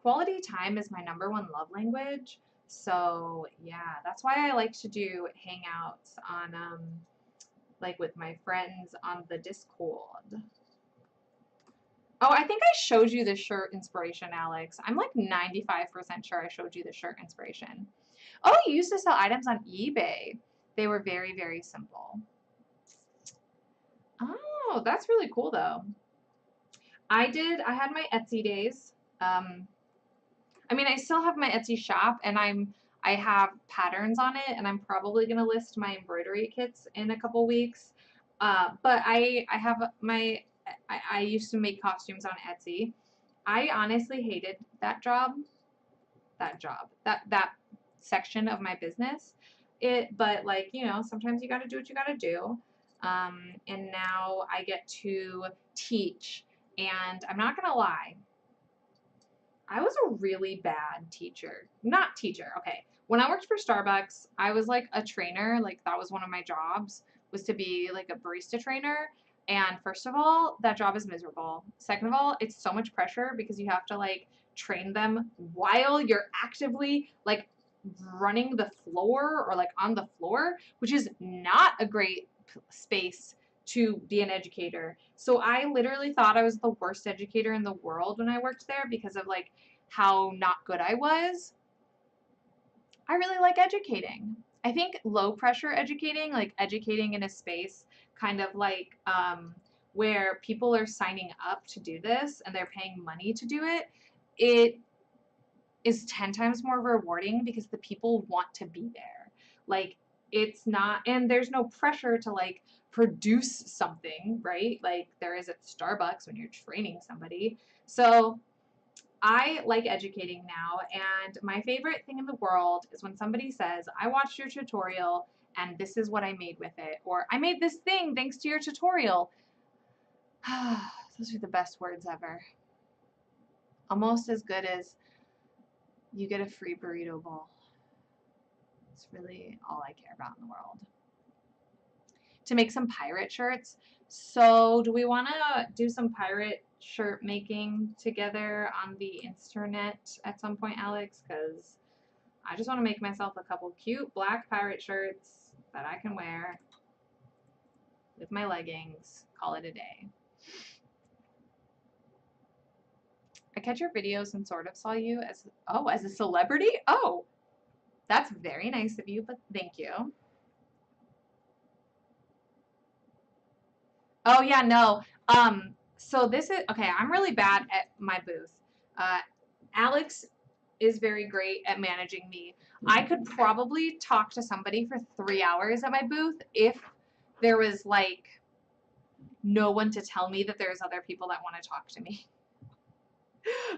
quality time is my #1 love language. So yeah, that's why I like to do hangouts on like with my friends on the Discord. Oh, I think I showed you the shirt inspiration, Alex. I'm like 95% sure I showed you the shirt inspiration. Oh, you used to sell items on eBay. They were very, very simple. Oh, that's really cool though. I had my Etsy days. I mean, I still have my Etsy shop, and I have patterns on it, and I'm probably gonna list my embroidery kits in a couple weeks. But I have I used to make costumes on Etsy. I honestly hated that job, that section of my business. But like you know, sometimes you got to do what you got to do. And now I get to teach, and I'm not gonna lie. I was a really bad teacher. Not teacher, okay. When I worked for Starbucks, I was like a trainer. Like that was one of my jobs, was to be like a barista trainer. And first of all, that job is miserable. Second of all, it's so much pressure because you have to like train them while you're actively like running the floor or like on the floor, which is not a great space to be an educator. So I literally thought I was the worst educator in the world when I worked there because of like how not good I was. I really like educating. I think low pressure educating, like educating in a space kind of like where people are signing up to do this and they're paying money to do it, it is 10 times more rewarding because the people want to be there. Like it's not, and there's no pressure to like produce something, right? Like there is at Starbucks when you're training somebody. So I like educating now, and my favorite thing in the world is when somebody says, I watched your tutorial and this is what I made with it, or I made this thing thanks to your tutorial. Those are the best words ever. Almost as good as you get a free burrito bowl. It's really all I care about in the world. To make some pirate shirts. So do we want to do some pirate shirt making together on the internet at some point, Alex? Because I just want to make myself a couple cute black pirate shirts that I can wear with my leggings. Call it a day. I catch your videos and sort of saw you as, oh, as a celebrity? Oh, that's very nice of you, but thank you. Oh yeah, no. So this is okay. I'm really bad at my booth. Uh, Alex is very great at managing me. I could probably talk to somebody for 3 hours at my booth if there was like no one to tell me that there's other people that want to talk to me.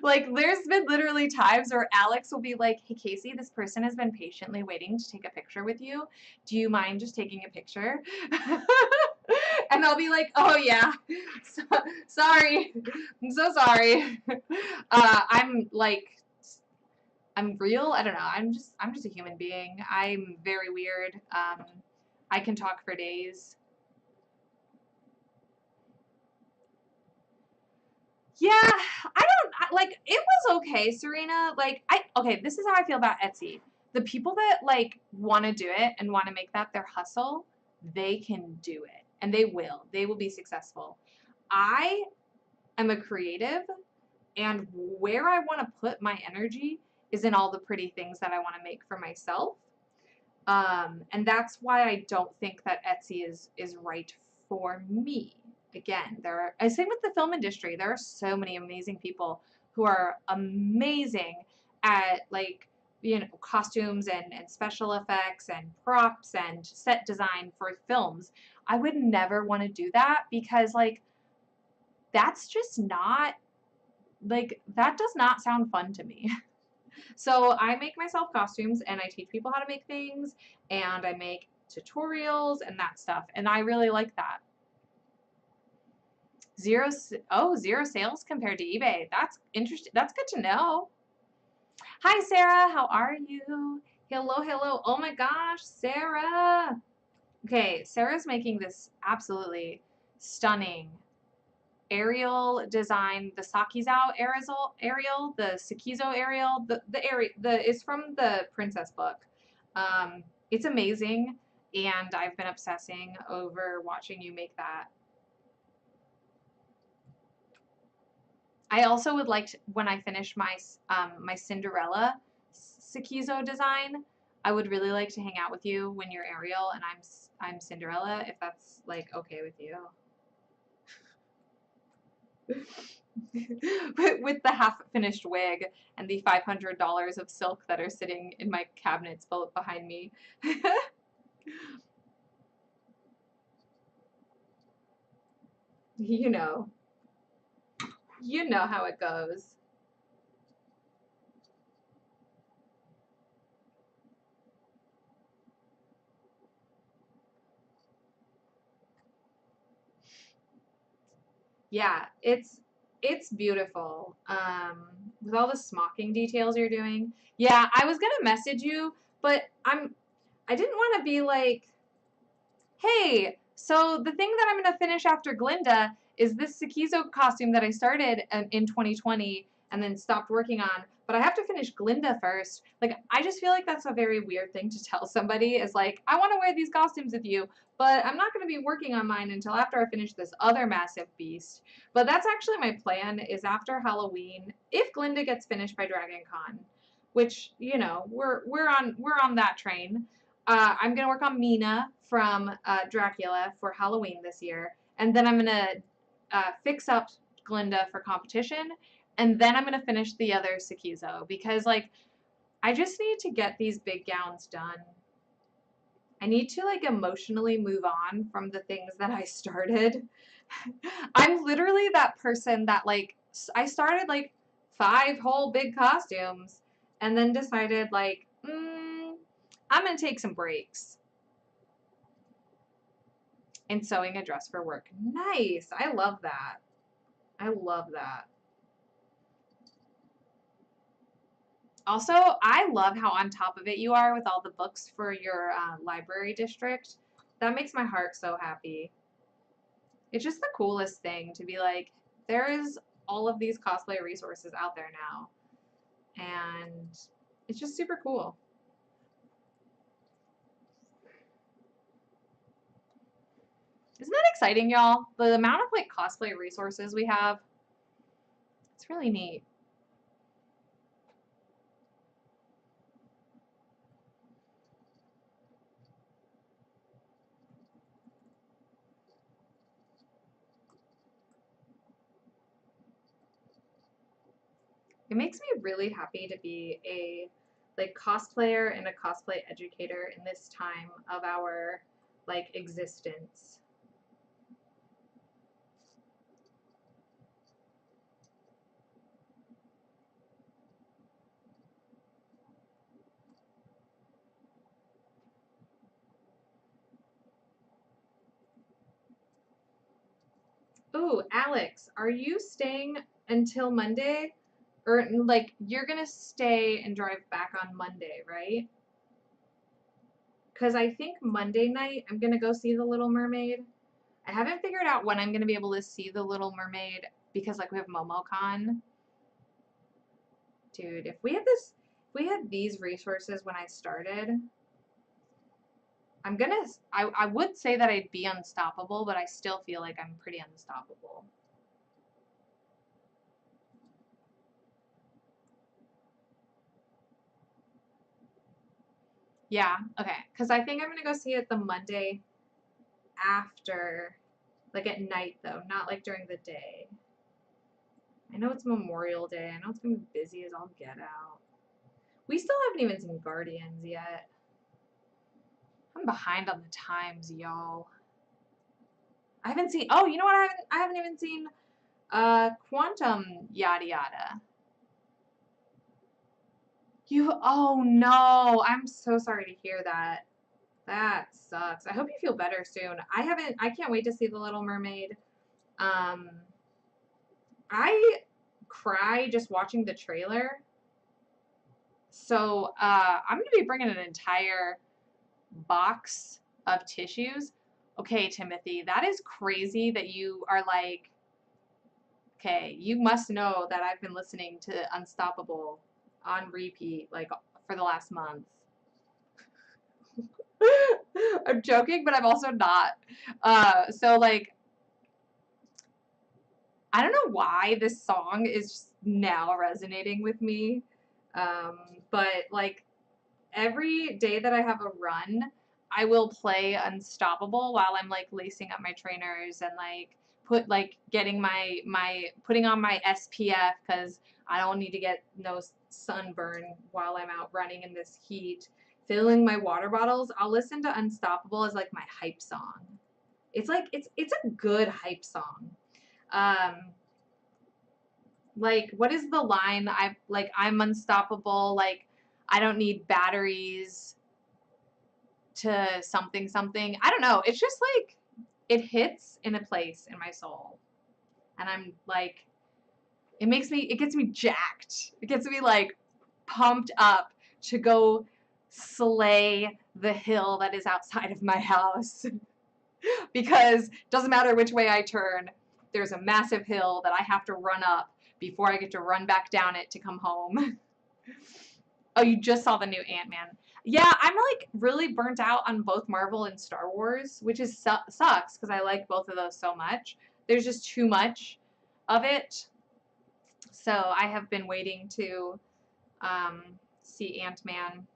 Like, there's been literally times where Alex will be like, hey, Casey, this person has been patiently waiting to take a picture with you. Do you mind just taking a picture? And I'll be like, oh, yeah. So, sorry. I'm so sorry. I'm like, I'm real. I don't know. I'm just a human being. I'm very weird. I can talk for days. Yeah, like, it was okay, Serena. Like, okay, this is how I feel about Etsy. The people that, like, want to do it and want to make that their hustle, they can do it. And they will. They will be successful. I am a creative, and where I want to put my energy is in all the pretty things that I want to make for myself. And that's why I don't think that Etsy is right for me. Again, same with the film industry. There are so many amazing people who are amazing at, like, costumes and special effects and props and set design for films. I would never want to do that because, like, that's just not, like, that does not sound fun to me. So I make myself costumes and I teach people how to make things and I make tutorials and that stuff. And I really like that. Zero sales compared to eBay. That's interesting. That's good to know. Hi, Sarah. How are you? Hello, hello. Oh my gosh, Sarah. Okay, Sarah's making this absolutely stunning Ariel design, the Sakizao Ariel, the Sekizo Ariel, is from the Princess book. It's amazing, and I've been obsessing over watching you make that. I also would like to, when I finish my Cinderella Sekizo design, I would really like to hang out with you when you're Ariel and I'm Cinderella, if that's like okay with you. With the half-finished wig and the $500 of silk that are sitting in my cabinets behind me. You know. You know how it goes. Yeah, it's beautiful. With all the smocking details you're doing. Yeah, I was gonna message you, but I didn't want to be like, hey, so the thing that I'm going to finish after Glinda is this Sekizo costume that I started in 2020 and then stopped working on, but I have to finish Glinda first. Like, I just feel like that's a very weird thing to tell somebody is like, I want to wear these costumes with you, but I'm not going to be working on mine until after I finish this other massive beast. But that's actually my plan is after Halloween, if Glinda gets finished by Dragon Con, which, you know, we're on that train. I'm gonna work on Mina from Dracula for Halloween this year, and then I'm gonna fix up Glinda for competition, and then I'm gonna finish the other Sekizo because, like, I just need to get these big gowns done. I need to, like, emotionally move on from the things that I started. I'm literally that person that, like, I started like 5 whole big costumes and then decided, like, I'm going to take some breaks. And sewing a dress for work. Nice. I love that. I love that. Also, I love how on top of it you are with all the books for your library district. That makes my heart so happy. It's just the coolest thing to be like, there is all of these cosplay resources out there now. And it's just super cool. Isn't that exciting, y'all? The amount of, like, cosplay resources we have. It's really neat. It makes me really happy to be a like cosplayer and a cosplay educator in this time of our like existence. Ooh, Alex, are you staying until Monday? Or like you're gonna stay and drive back on Monday, right? Because I think Monday night I'm gonna go see The Little Mermaid. I haven't figured out when I'm gonna be able to see The Little Mermaid because like we have MomoCon. Dude, if we had these resources when I started, I would say that I'd be unstoppable, but I still feel like I'm pretty unstoppable. Yeah, okay. Because I think I'm gonna go see it the Monday after, like at night though, not like during the day. I know it's Memorial Day. I know it's gonna be busy as all get out. We still haven't even seen Guardians yet. I'm behind on the times, y'all. I haven't seen. Oh, you know what? I haven't even seen. Quantum yada yada. You. Oh no! I'm so sorry to hear that. That sucks. I hope you feel better soon. I haven't. I can't wait to see The Little Mermaid. Um, I cry just watching the trailer. So I'm gonna be bringing an entire box of tissues. Okay, Timothy, that is crazy that you are like, okay, you must know that I've been listening to Unstoppable on repeat like for the last month. I'm joking, but I'm also not. So like, I don't know why this song is just now resonating with me. But like every day that I have a run, I will play Unstoppable while I'm like lacing up my trainers and like getting my putting on my SPF because I don't need to get no sunburn while I'm out running in this heat. Filling my water bottles, I'll listen to Unstoppable as like my hype song. It's like it's a good hype song. Um, like what is the line? I'm unstoppable. Like I don't need batteries to something something. I don't know. It's just like it hits in a place in my soul. And I'm like it gets me jacked. It gets me like pumped up to go slay the hill that is outside of my house. Because it doesn't matter which way I turn, there's a massive hill that I have to run up before I get to run back down it to come home. Oh, you just saw the new Ant-Man. Yeah, I'm like really burnt out on both Marvel and Star Wars, which is sucks because I like both of those so much. There's just too much of it. So I have been waiting to see Ant-Man.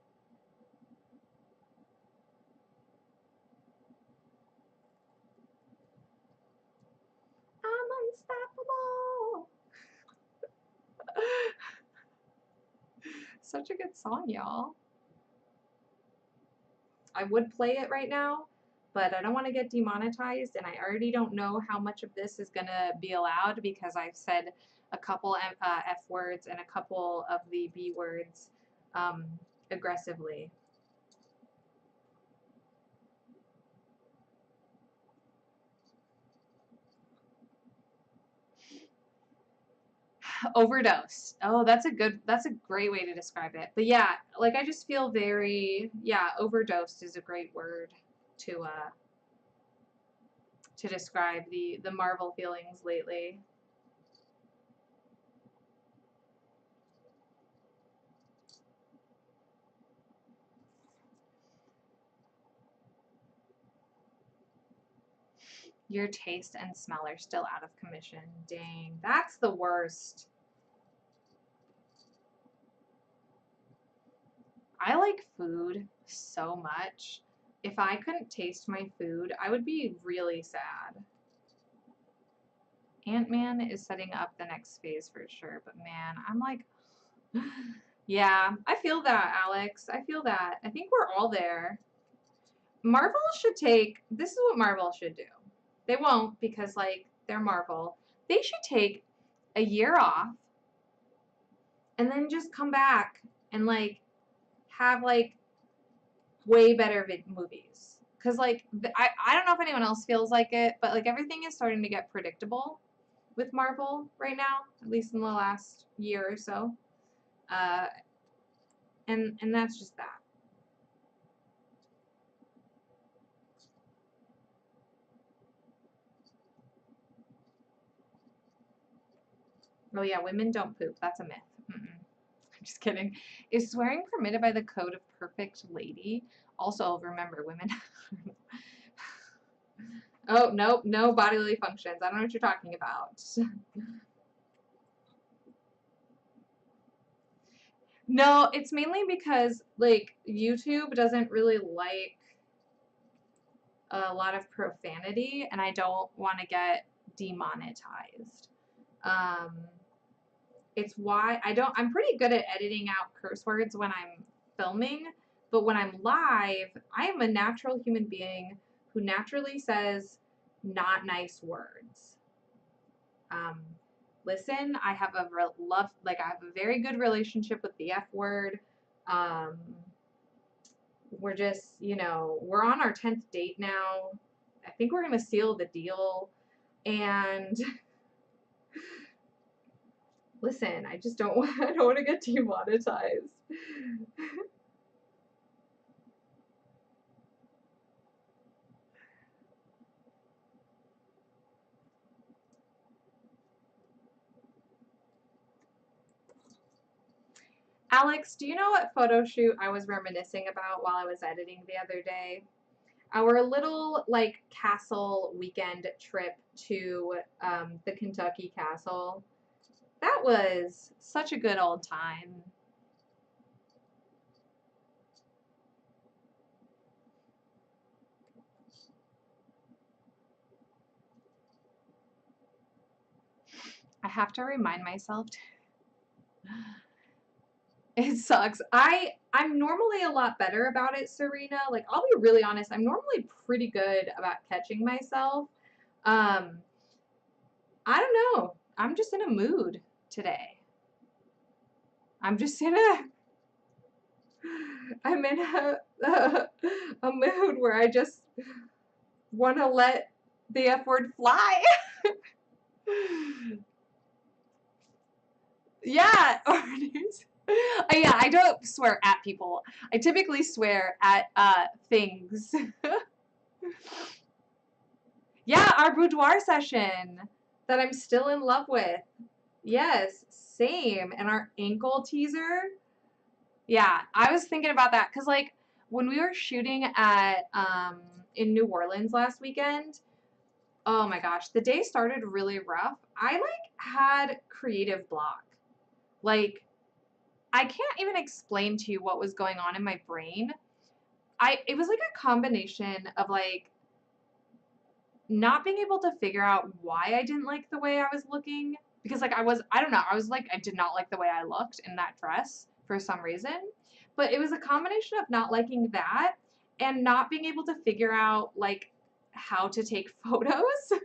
I'm unstoppable. Such a good song, y'all. I would play it right now, but I don't want to get demonetized, and I already don't know how much of this is going to be allowed because I've said a couple F words and a couple of the B words aggressively. Overdose. Oh, that's a great way to describe it. But yeah, like I just feel very, yeah, overdosed is a great word to describe the Marvel feelings lately. Your taste and smell are still out of commission. Dang, that's the worst. I like food so much. If I couldn't taste my food, I would be really sad. Ant-Man is setting up the next phase for sure, but man, I'm like Yeah, I feel that, Alex. I feel that. I think we're all there. Marvel should take, this is what Marvel should do. They won't because, like, they're Marvel. They should take a year off and then just come back and, like, have, like, way better movies. Because, like, I don't know if anyone else feels like it, but, like, everything is starting to get predictable with Marvel right now, at least in the last year or so. Uh, and that's just that. Oh yeah, women don't poop. That's a myth. Mm-mm. I'm just kidding. Is swearing permitted by the Code of Perfect Lady? Also, remember, women. Oh, nope, no bodily functions. I don't know what you're talking about. No, it's mainly because, like, YouTube doesn't really like a lot of profanity, and I don't want to get demonetized. Um, it's why I'm pretty good at editing out curse words when I'm filming, but when I'm live, I am a natural human being who naturally says not nice words. Um, listen, I have a I have a very good relationship with the F word. Um, we're just, we're on our 10th date now. I think we're going to seal the deal. And listen, I just don't I don't want to get demonetized. Alex, do you know what photo shoot I was reminiscing about while I was editing the other day? Our little, like, castle weekend trip to the Kentucky castle. That was such a good old time. I have to remind myself. It sucks. I'm normally a lot better about it, Serena. Like, I'll be really honest, I'm normally pretty good about catching myself. Um, I don't know. I'm just in a mood today. I'm just in a I'm in a mood where I just want to let the F word fly. Yeah, yeah, I don't swear at people. I typically swear at things. Yeah, our boudoir session that I'm still in love with. Yes, same. And our ankle teaser. Yeah, I was thinking about that because, like, when we were shooting at in New Orleans last weekend, oh my gosh, the day started really rough. I, like, had creative block. Like, I can't even explain to you what was going on in my brain. It was like a combination of, like, not being able to figure out why I didn't like the way I was looking, because, like, I don't know, I was like, I did not like the way I looked in that dress for some reason. But it was a combination of not liking that and not being able to figure out, like, how to take photos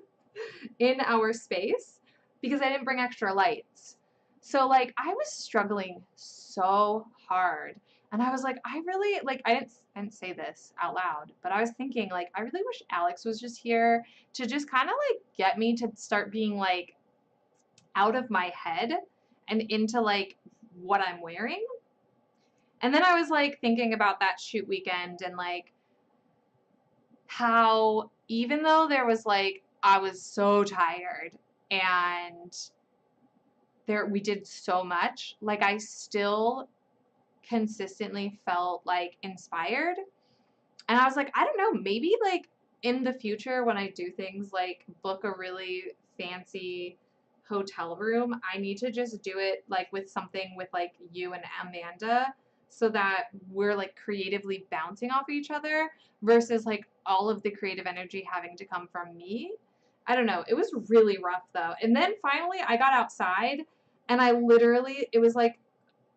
in our space because I didn't bring extra lights. So, like, I was struggling so hard. And I was like, I really, like, I didn't say this out loud, but I was thinking, like, I really wish Alex was just here to just kind of, like, get me to start being, like, out of my head and into, like, what I'm wearing. And then I was, like, thinking about that shoot weekend and, like, how even though there was, like, I was so tired and we did so much, like, I still consistently felt, like, inspired. And I was like, I don't know, maybe, like, in the future when I do things like book a really fancy hotel room, I need to just do it, like, with something with, like, you and Amanda so that we're, like, creatively bouncing off each other versus, like, all of the creative energy having to come from me. I don't know. It was really rough though. And then finally I got outside and I literally, it was like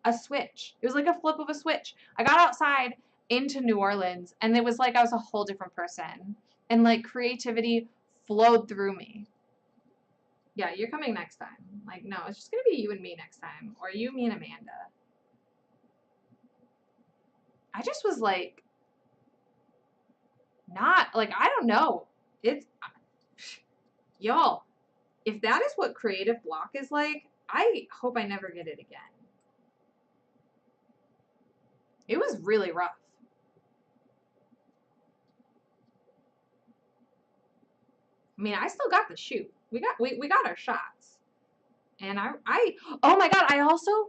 a switch. It was like a flip of a switch. I got outside into New Orleans, and it was like I was a whole different person. And like creativity flowed through me. Yeah, you're coming next time. Like, no, it's just gonna be you and me next time. Or you, me, and Amanda. I just was like, not, like, I don't know. It's, y'all, if that is what creative block is like, I hope I never get it again. It was really rough. I mean, I still got the shoot. We got our shots. And oh my God, I also,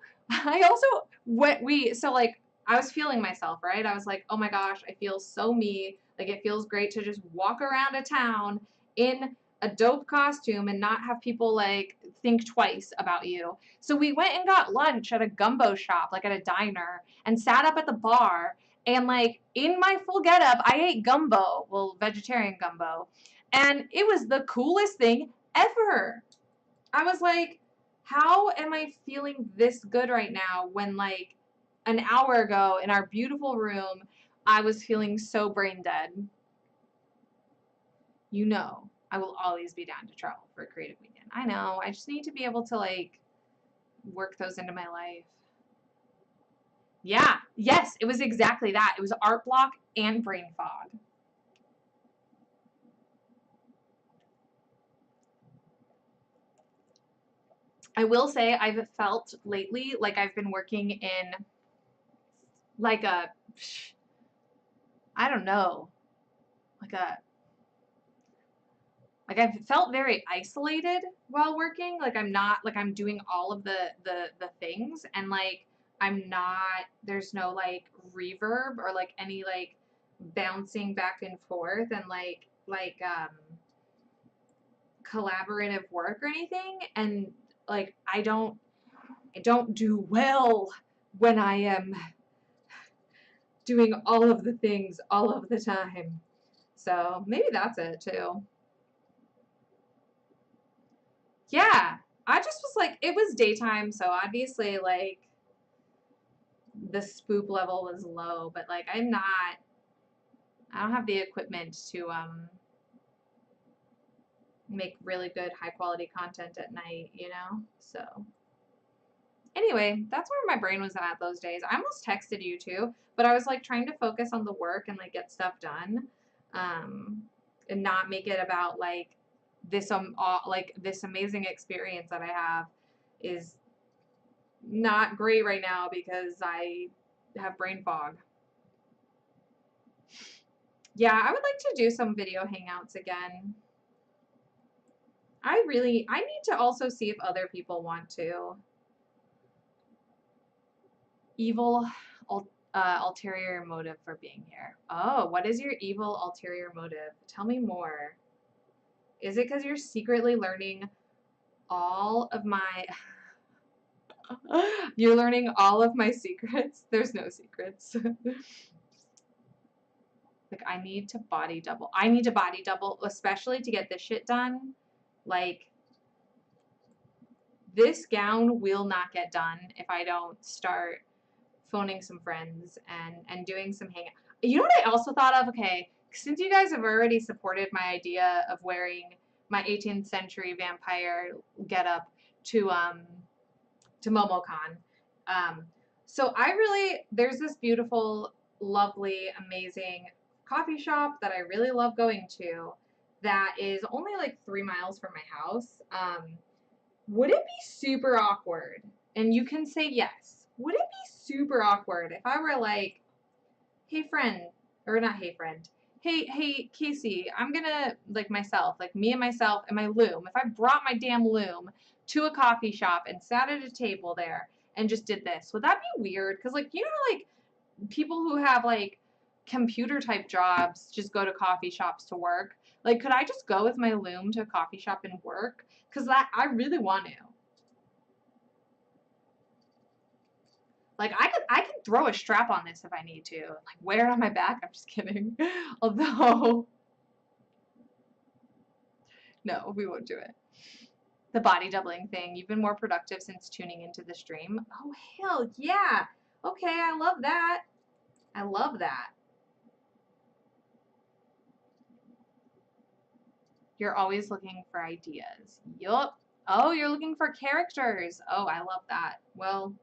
so like, I was feeling myself, right? I was like, oh my gosh, I feel so me. Like, it feels great to just walk around a town in a dope costume and not have people like think twice about you. So we went and got lunch at a gumbo shop, like at a diner, and sat up at the bar. And like, in my full getup, I ate gumbo, well, vegetarian gumbo. And it was the coolest thing ever. I was like, how am I feeling this good right now when like an hour ago in our beautiful room, I was feeling so brain dead? You know, I will always be down to travel for a creative weekend. I know, I just need to be able to like work those into my life. Yeah, yes, it was exactly that. It was art block and brain fog. I will say I've felt lately like I've been working in like a, I don't know, like a, like I've felt very isolated while working. Like I'm not, like I'm doing all of the things, and like I'm not, there's no like reverb or like any like bouncing back and forth and like collaborative work or anything. And like I don't do well when I am doing all of the things all of the time. So maybe that's it too. Yeah, I just was like, it was daytime, so obviously like the spoop level was low, but like I don't have the equipment to make really good high quality content at night, you know? So anyway, that's where my brain was at those days. I almost texted you too, but I was like trying to focus on the work and like get stuff done, and not make it about like this amazing experience that I have is not great right now because I have brain fog. Yeah, I would like to do some video hangouts again. I need to also see if other people want to. Evil ulterior motive for being here. Oh, what is your evil ulterior motive? Tell me more. Is it because you're secretly learning all of my... You're learning all of my secrets? There's no secrets. Like, I need to body double. I need to body double, especially to get this shit done. Like, this gown will not get done if I don't start phoning some friends and doing some hangout. You know what I also thought of? Okay, since you guys have already supported my idea of wearing my 18th century vampire getup to MomoCon, so there's this beautiful, lovely, amazing coffee shop that I really love going to that is only like 3 miles from my house. Would it be super awkward? And you can say yes. Would it be super awkward if I were like, hey friend, or not hey friend, hey Casey, I'm gonna, like myself, like me and myself and my loom, if I brought my damn loom to a coffee shop and sat at a table there and just did this, would that be weird? Because like, you know, like people who have like computer type jobs just go to coffee shops to work. Like, could I just go with my loom to a coffee shop and work? Because that, I really want to. Like, I could throw a strap on this if I need to. Like, wear it on my back. I'm just kidding. Although, no, we won't do it. The body doubling thing. You've been more productive since tuning into the stream. Oh, hell yeah. Okay, I love that. I love that. You're always looking for ideas. Yup. Oh, you're looking for characters. Oh, I love that. Well,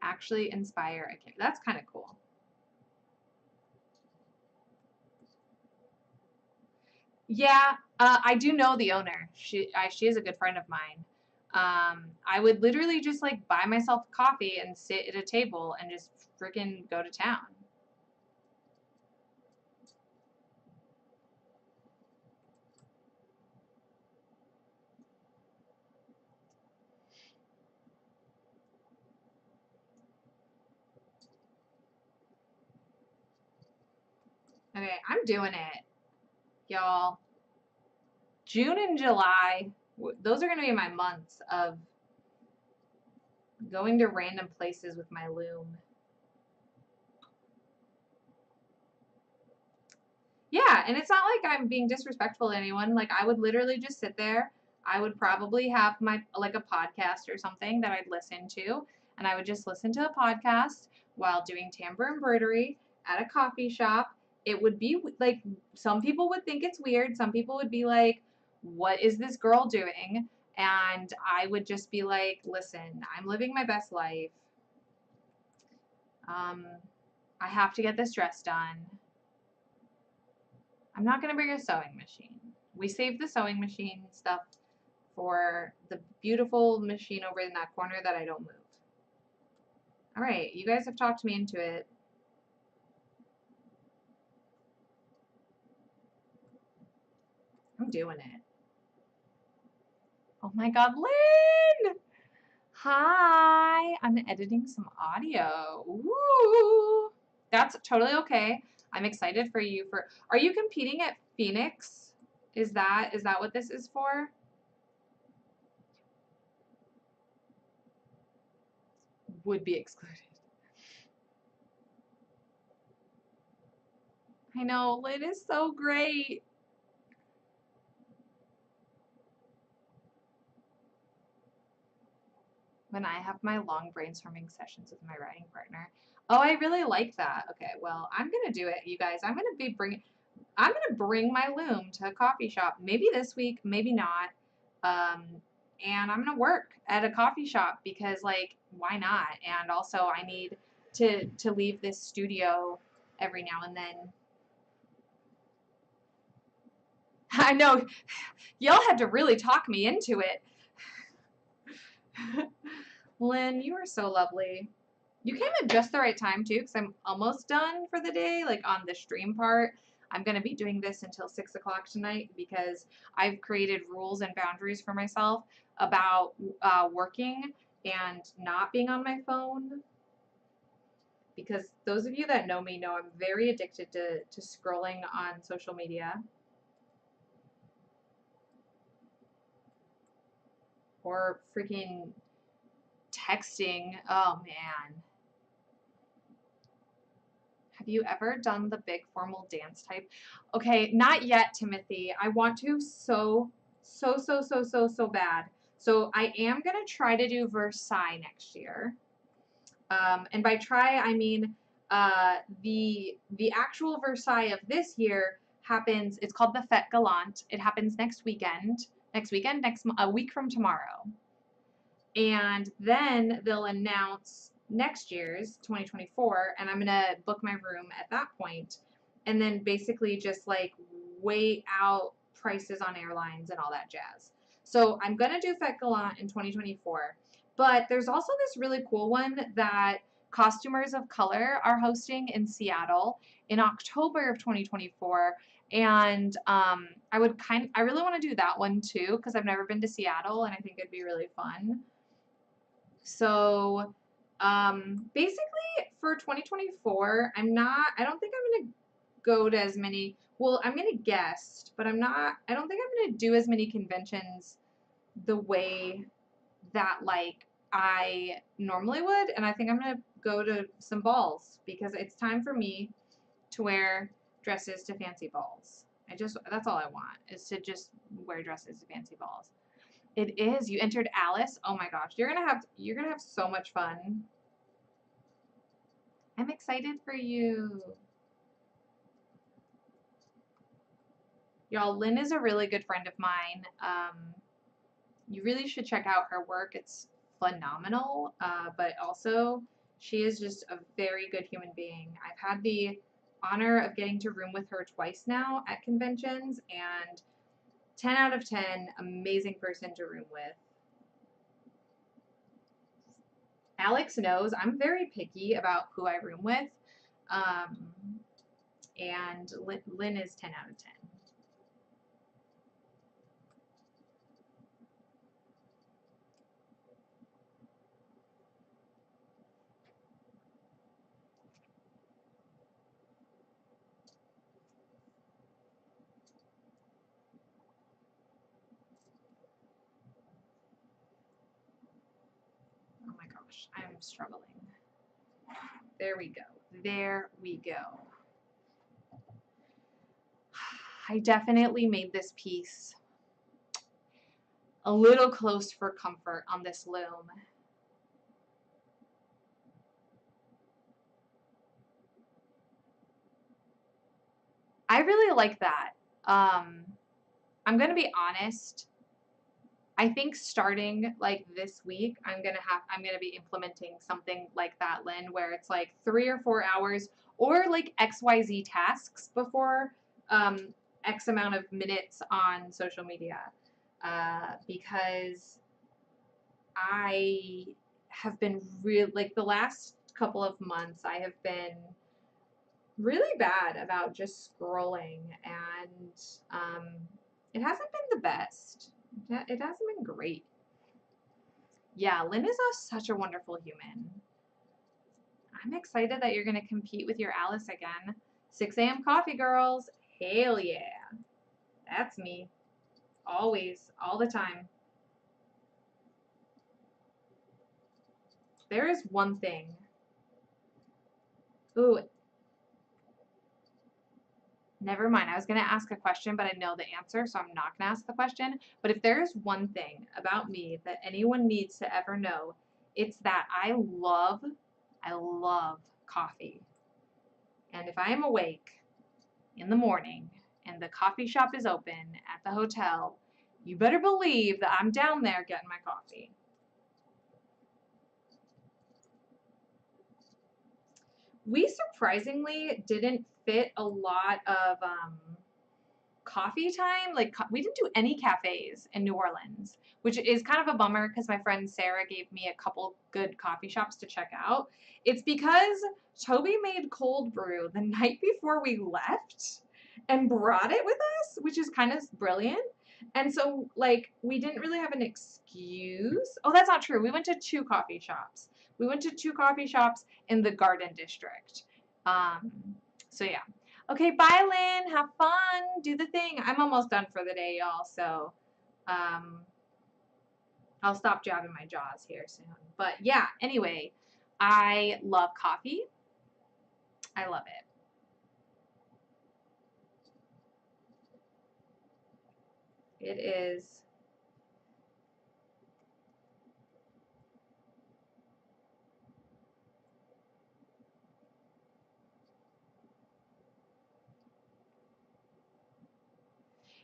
actually inspire a character. That's kind of cool. Yeah, I do know the owner. She is a good friend of mine. I would literally just like buy myself coffee and sit at a table and just freaking go to town. Okay, I'm doing it, y'all. June and July, those are going to be my months of going to random places with my loom. Yeah, and it's not like I'm being disrespectful to anyone. Like, I would literally just sit there. I would probably have my, like, a podcast or something that I'd listen to, and I would just listen to a podcast while doing Tambour Embroidery at a coffee shop. It would be, like, some people would think it's weird. Some people would be like, what is this girl doing? And I would just be like, listen, I'm living my best life. I have to get this dress done. I'm not going to bring a sewing machine. We saved the sewing machine stuff for the beautiful machine over in that corner that I don't move. All right, you guys have talked me into it. I'm doing it. Oh my God, Lynn! Hi, I'm editing some audio. Woo! That's totally okay. I'm excited for you. Are you competing at Phoenix? Is that what this is for? Would be excluded. I know, Lynn is so great. When I have my long brainstorming sessions with my writing partner. Oh, I really like that. Okay, well, I'm gonna do it, you guys. I'm gonna bring my loom to a coffee shop. Maybe this week, maybe not. And I'm gonna work at a coffee shop because, like, why not? And also, I need to leave this studio every now and then. I know, y'all had to really talk me into it. Lynn, you are so lovely. You came at just the right time too, because I'm almost done for the day, like on the stream part. I'm going to be doing this until 6 o'clock tonight because I've created rules and boundaries for myself about working and not being on my phone. Because those of you that know me know I'm very addicted to scrolling on social media. Or freaking texting. Oh, man. Have you ever done the big formal dance type? Okay, not yet, Timothy. I want to so bad. So I am going to try to do Versailles next year. And by try, I mean the actual Versailles of this year happens, it's called the Fête Gallant. It happens next a week from tomorrow. And then they'll announce next year's 2024, and I'm gonna book my room at that point, and then basically just like wait out prices on airlines and all that jazz. So I'm gonna do Fête Gallant in 2024, but there's also this really cool one that Costumers of Color are hosting in Seattle in October of 2024. And I really want to do that one too because I've never been to Seattle and I think it'd be really fun. So basically for 2024, I don't think I'm going to go to as many, well, I'm going to guest, but I don't think I'm going to do as many conventions the way that like I normally would. And I think I'm going to go to some balls because it's time for me to wear dresses to fancy balls. That's all I want, is to just wear dresses to fancy balls. It is. You entered Alice. Oh my gosh, you're gonna have so much fun. I'm excited for you. Y'all, Lynn is a really good friend of mine. You really should check out her work. It's phenomenal, but also she is just a very good human being. I've had the honor of getting to room with her twice now at conventions, and 10 out of 10, amazing person to room with. Alex knows I'm very picky about who I room with, and Lynn is 10 out of 10. Oh my gosh, I'm struggling. There we go. There we go. I definitely made this piece a little close for comfort on this loom. I really like that. I'm gonna be honest. I think starting like this week, I'm gonna be implementing something like that, Lynn, where it's like 3 or 4 hours or like XYZ tasks before X amount of minutes on social media. Because I have been like the last couple of months, I have been really bad about just scrolling, and it hasn't been the best. It hasn't been great. Yeah, Lynn is such a wonderful human. I'm excited that you're going to compete with your Alice again. 6 a.m. coffee girls. Hell yeah. That's me. Always. All the time. There is one thing. Ooh. Never mind. I was going to ask a question, but I know the answer, so I'm not going to ask the question. But if there is one thing about me that anyone needs to ever know, it's that I love coffee. And if I am awake in the morning and the coffee shop is open at the hotel, you better believe that I'm down there getting my coffee. We surprisingly didn't fit a lot of coffee time. Like, we didn't do any cafes in New Orleans, which is kind of a bummer because my friend Sarah gave me a couple good coffee shops to check out. It's because Toby made cold brew the night before we left and brought it with us, which is kind of brilliant. And so, like, we didn't really have an excuse. Oh, that's not true. We went to 2 coffee shops. We went to 2 coffee shops in the Garden District. So, yeah. Okay, bye, Lynn. Have fun. Do the thing. I'm almost done for the day, y'all. So, I'll stop jabbing my jaws here soon. But, yeah, anyway, I love coffee. I love it. It is.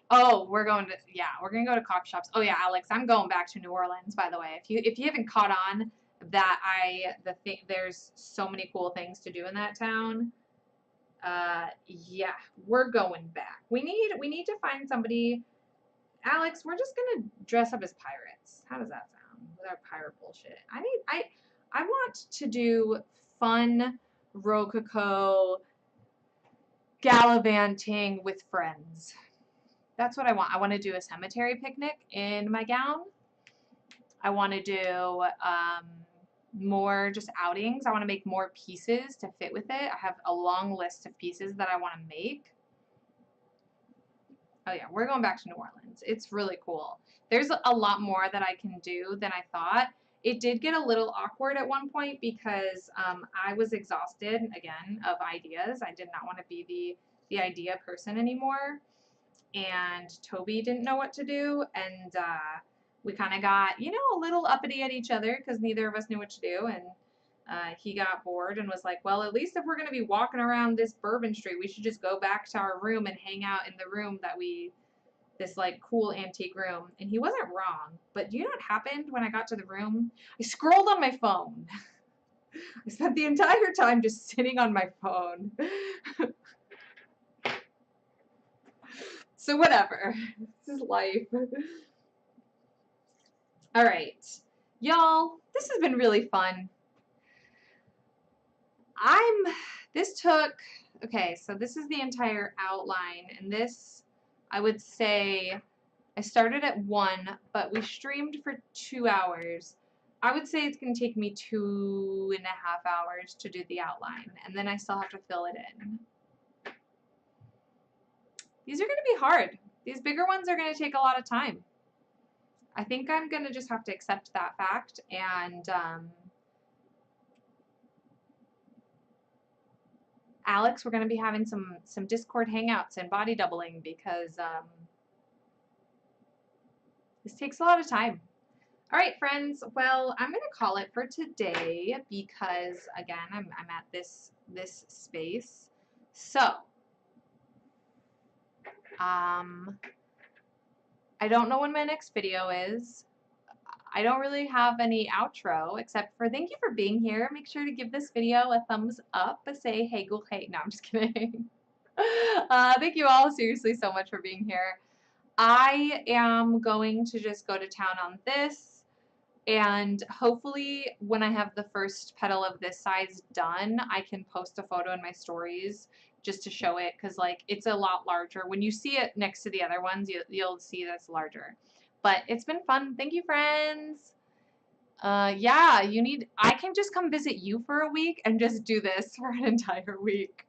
Oh, we're going to go to coffee shops. Oh yeah, Alex, I'm going back to New Orleans, by the way. If you haven't caught on that there's so many cool things to do in that town. Yeah, we're going back. We need to find somebody. Alex, we're just gonna dress up as pirates. How does that sound? With our pirate bullshit. I want to do fun Rococo gallivanting with friends. That's what I want. I want to do a cemetery picnic in my gown. I want to do more just outings. I want to make more pieces to fit with it. I have a long list of pieces that I want to make. Oh yeah, we're going back to New Orleans. It's really cool. There's a lot more that I can do than I thought. It did get a little awkward at one point because I was exhausted, again, of ideas. I did not want to be the the idea person anymore, and Toby didn't know what to do, and we kind of got, you know, a little uppity at each other because neither of us knew what to do, and he got bored and was like, well, at least if we're going to be walking around this Bourbon Street, we should just go back to our room and hang out in the room that this like cool antique room. And he wasn't wrong, but do you know what happened when I got to the room? I scrolled on my phone. I spent the entire time just sitting on my phone. So whatever. This is life. All right. Y'all, this has been really fun. Okay, so this is the entire outline, and this, I would say, I started at 1, but we streamed for 2 hours. I would say it's going to take me 2.5 hours to do the outline, and then I still have to fill it in. These are going to be hard. These bigger ones are going to take a lot of time. I think I'm going to just have to accept that fact, and Alex, we're going to be having some Discord hangouts and body doubling because this takes a lot of time. All right, friends. Well, I'm going to call it for today because, again, I'm at this space. So, I don't know when my next video is. I don't really have any outro except for thank you for being here. Make sure to give this video a thumbs up. Say hey, go hey. No, I'm just kidding. Thank you all seriously so much for being here. I am going to just go to town on this, and hopefully when I have the first petal of this size done, I can post a photo in my stories just to show it, because like it's a lot larger. When you see it next to the other ones, you'll see that's larger. But it's been fun. Thank you, friends. Yeah, I can just come visit you for a week and just do this for an entire week.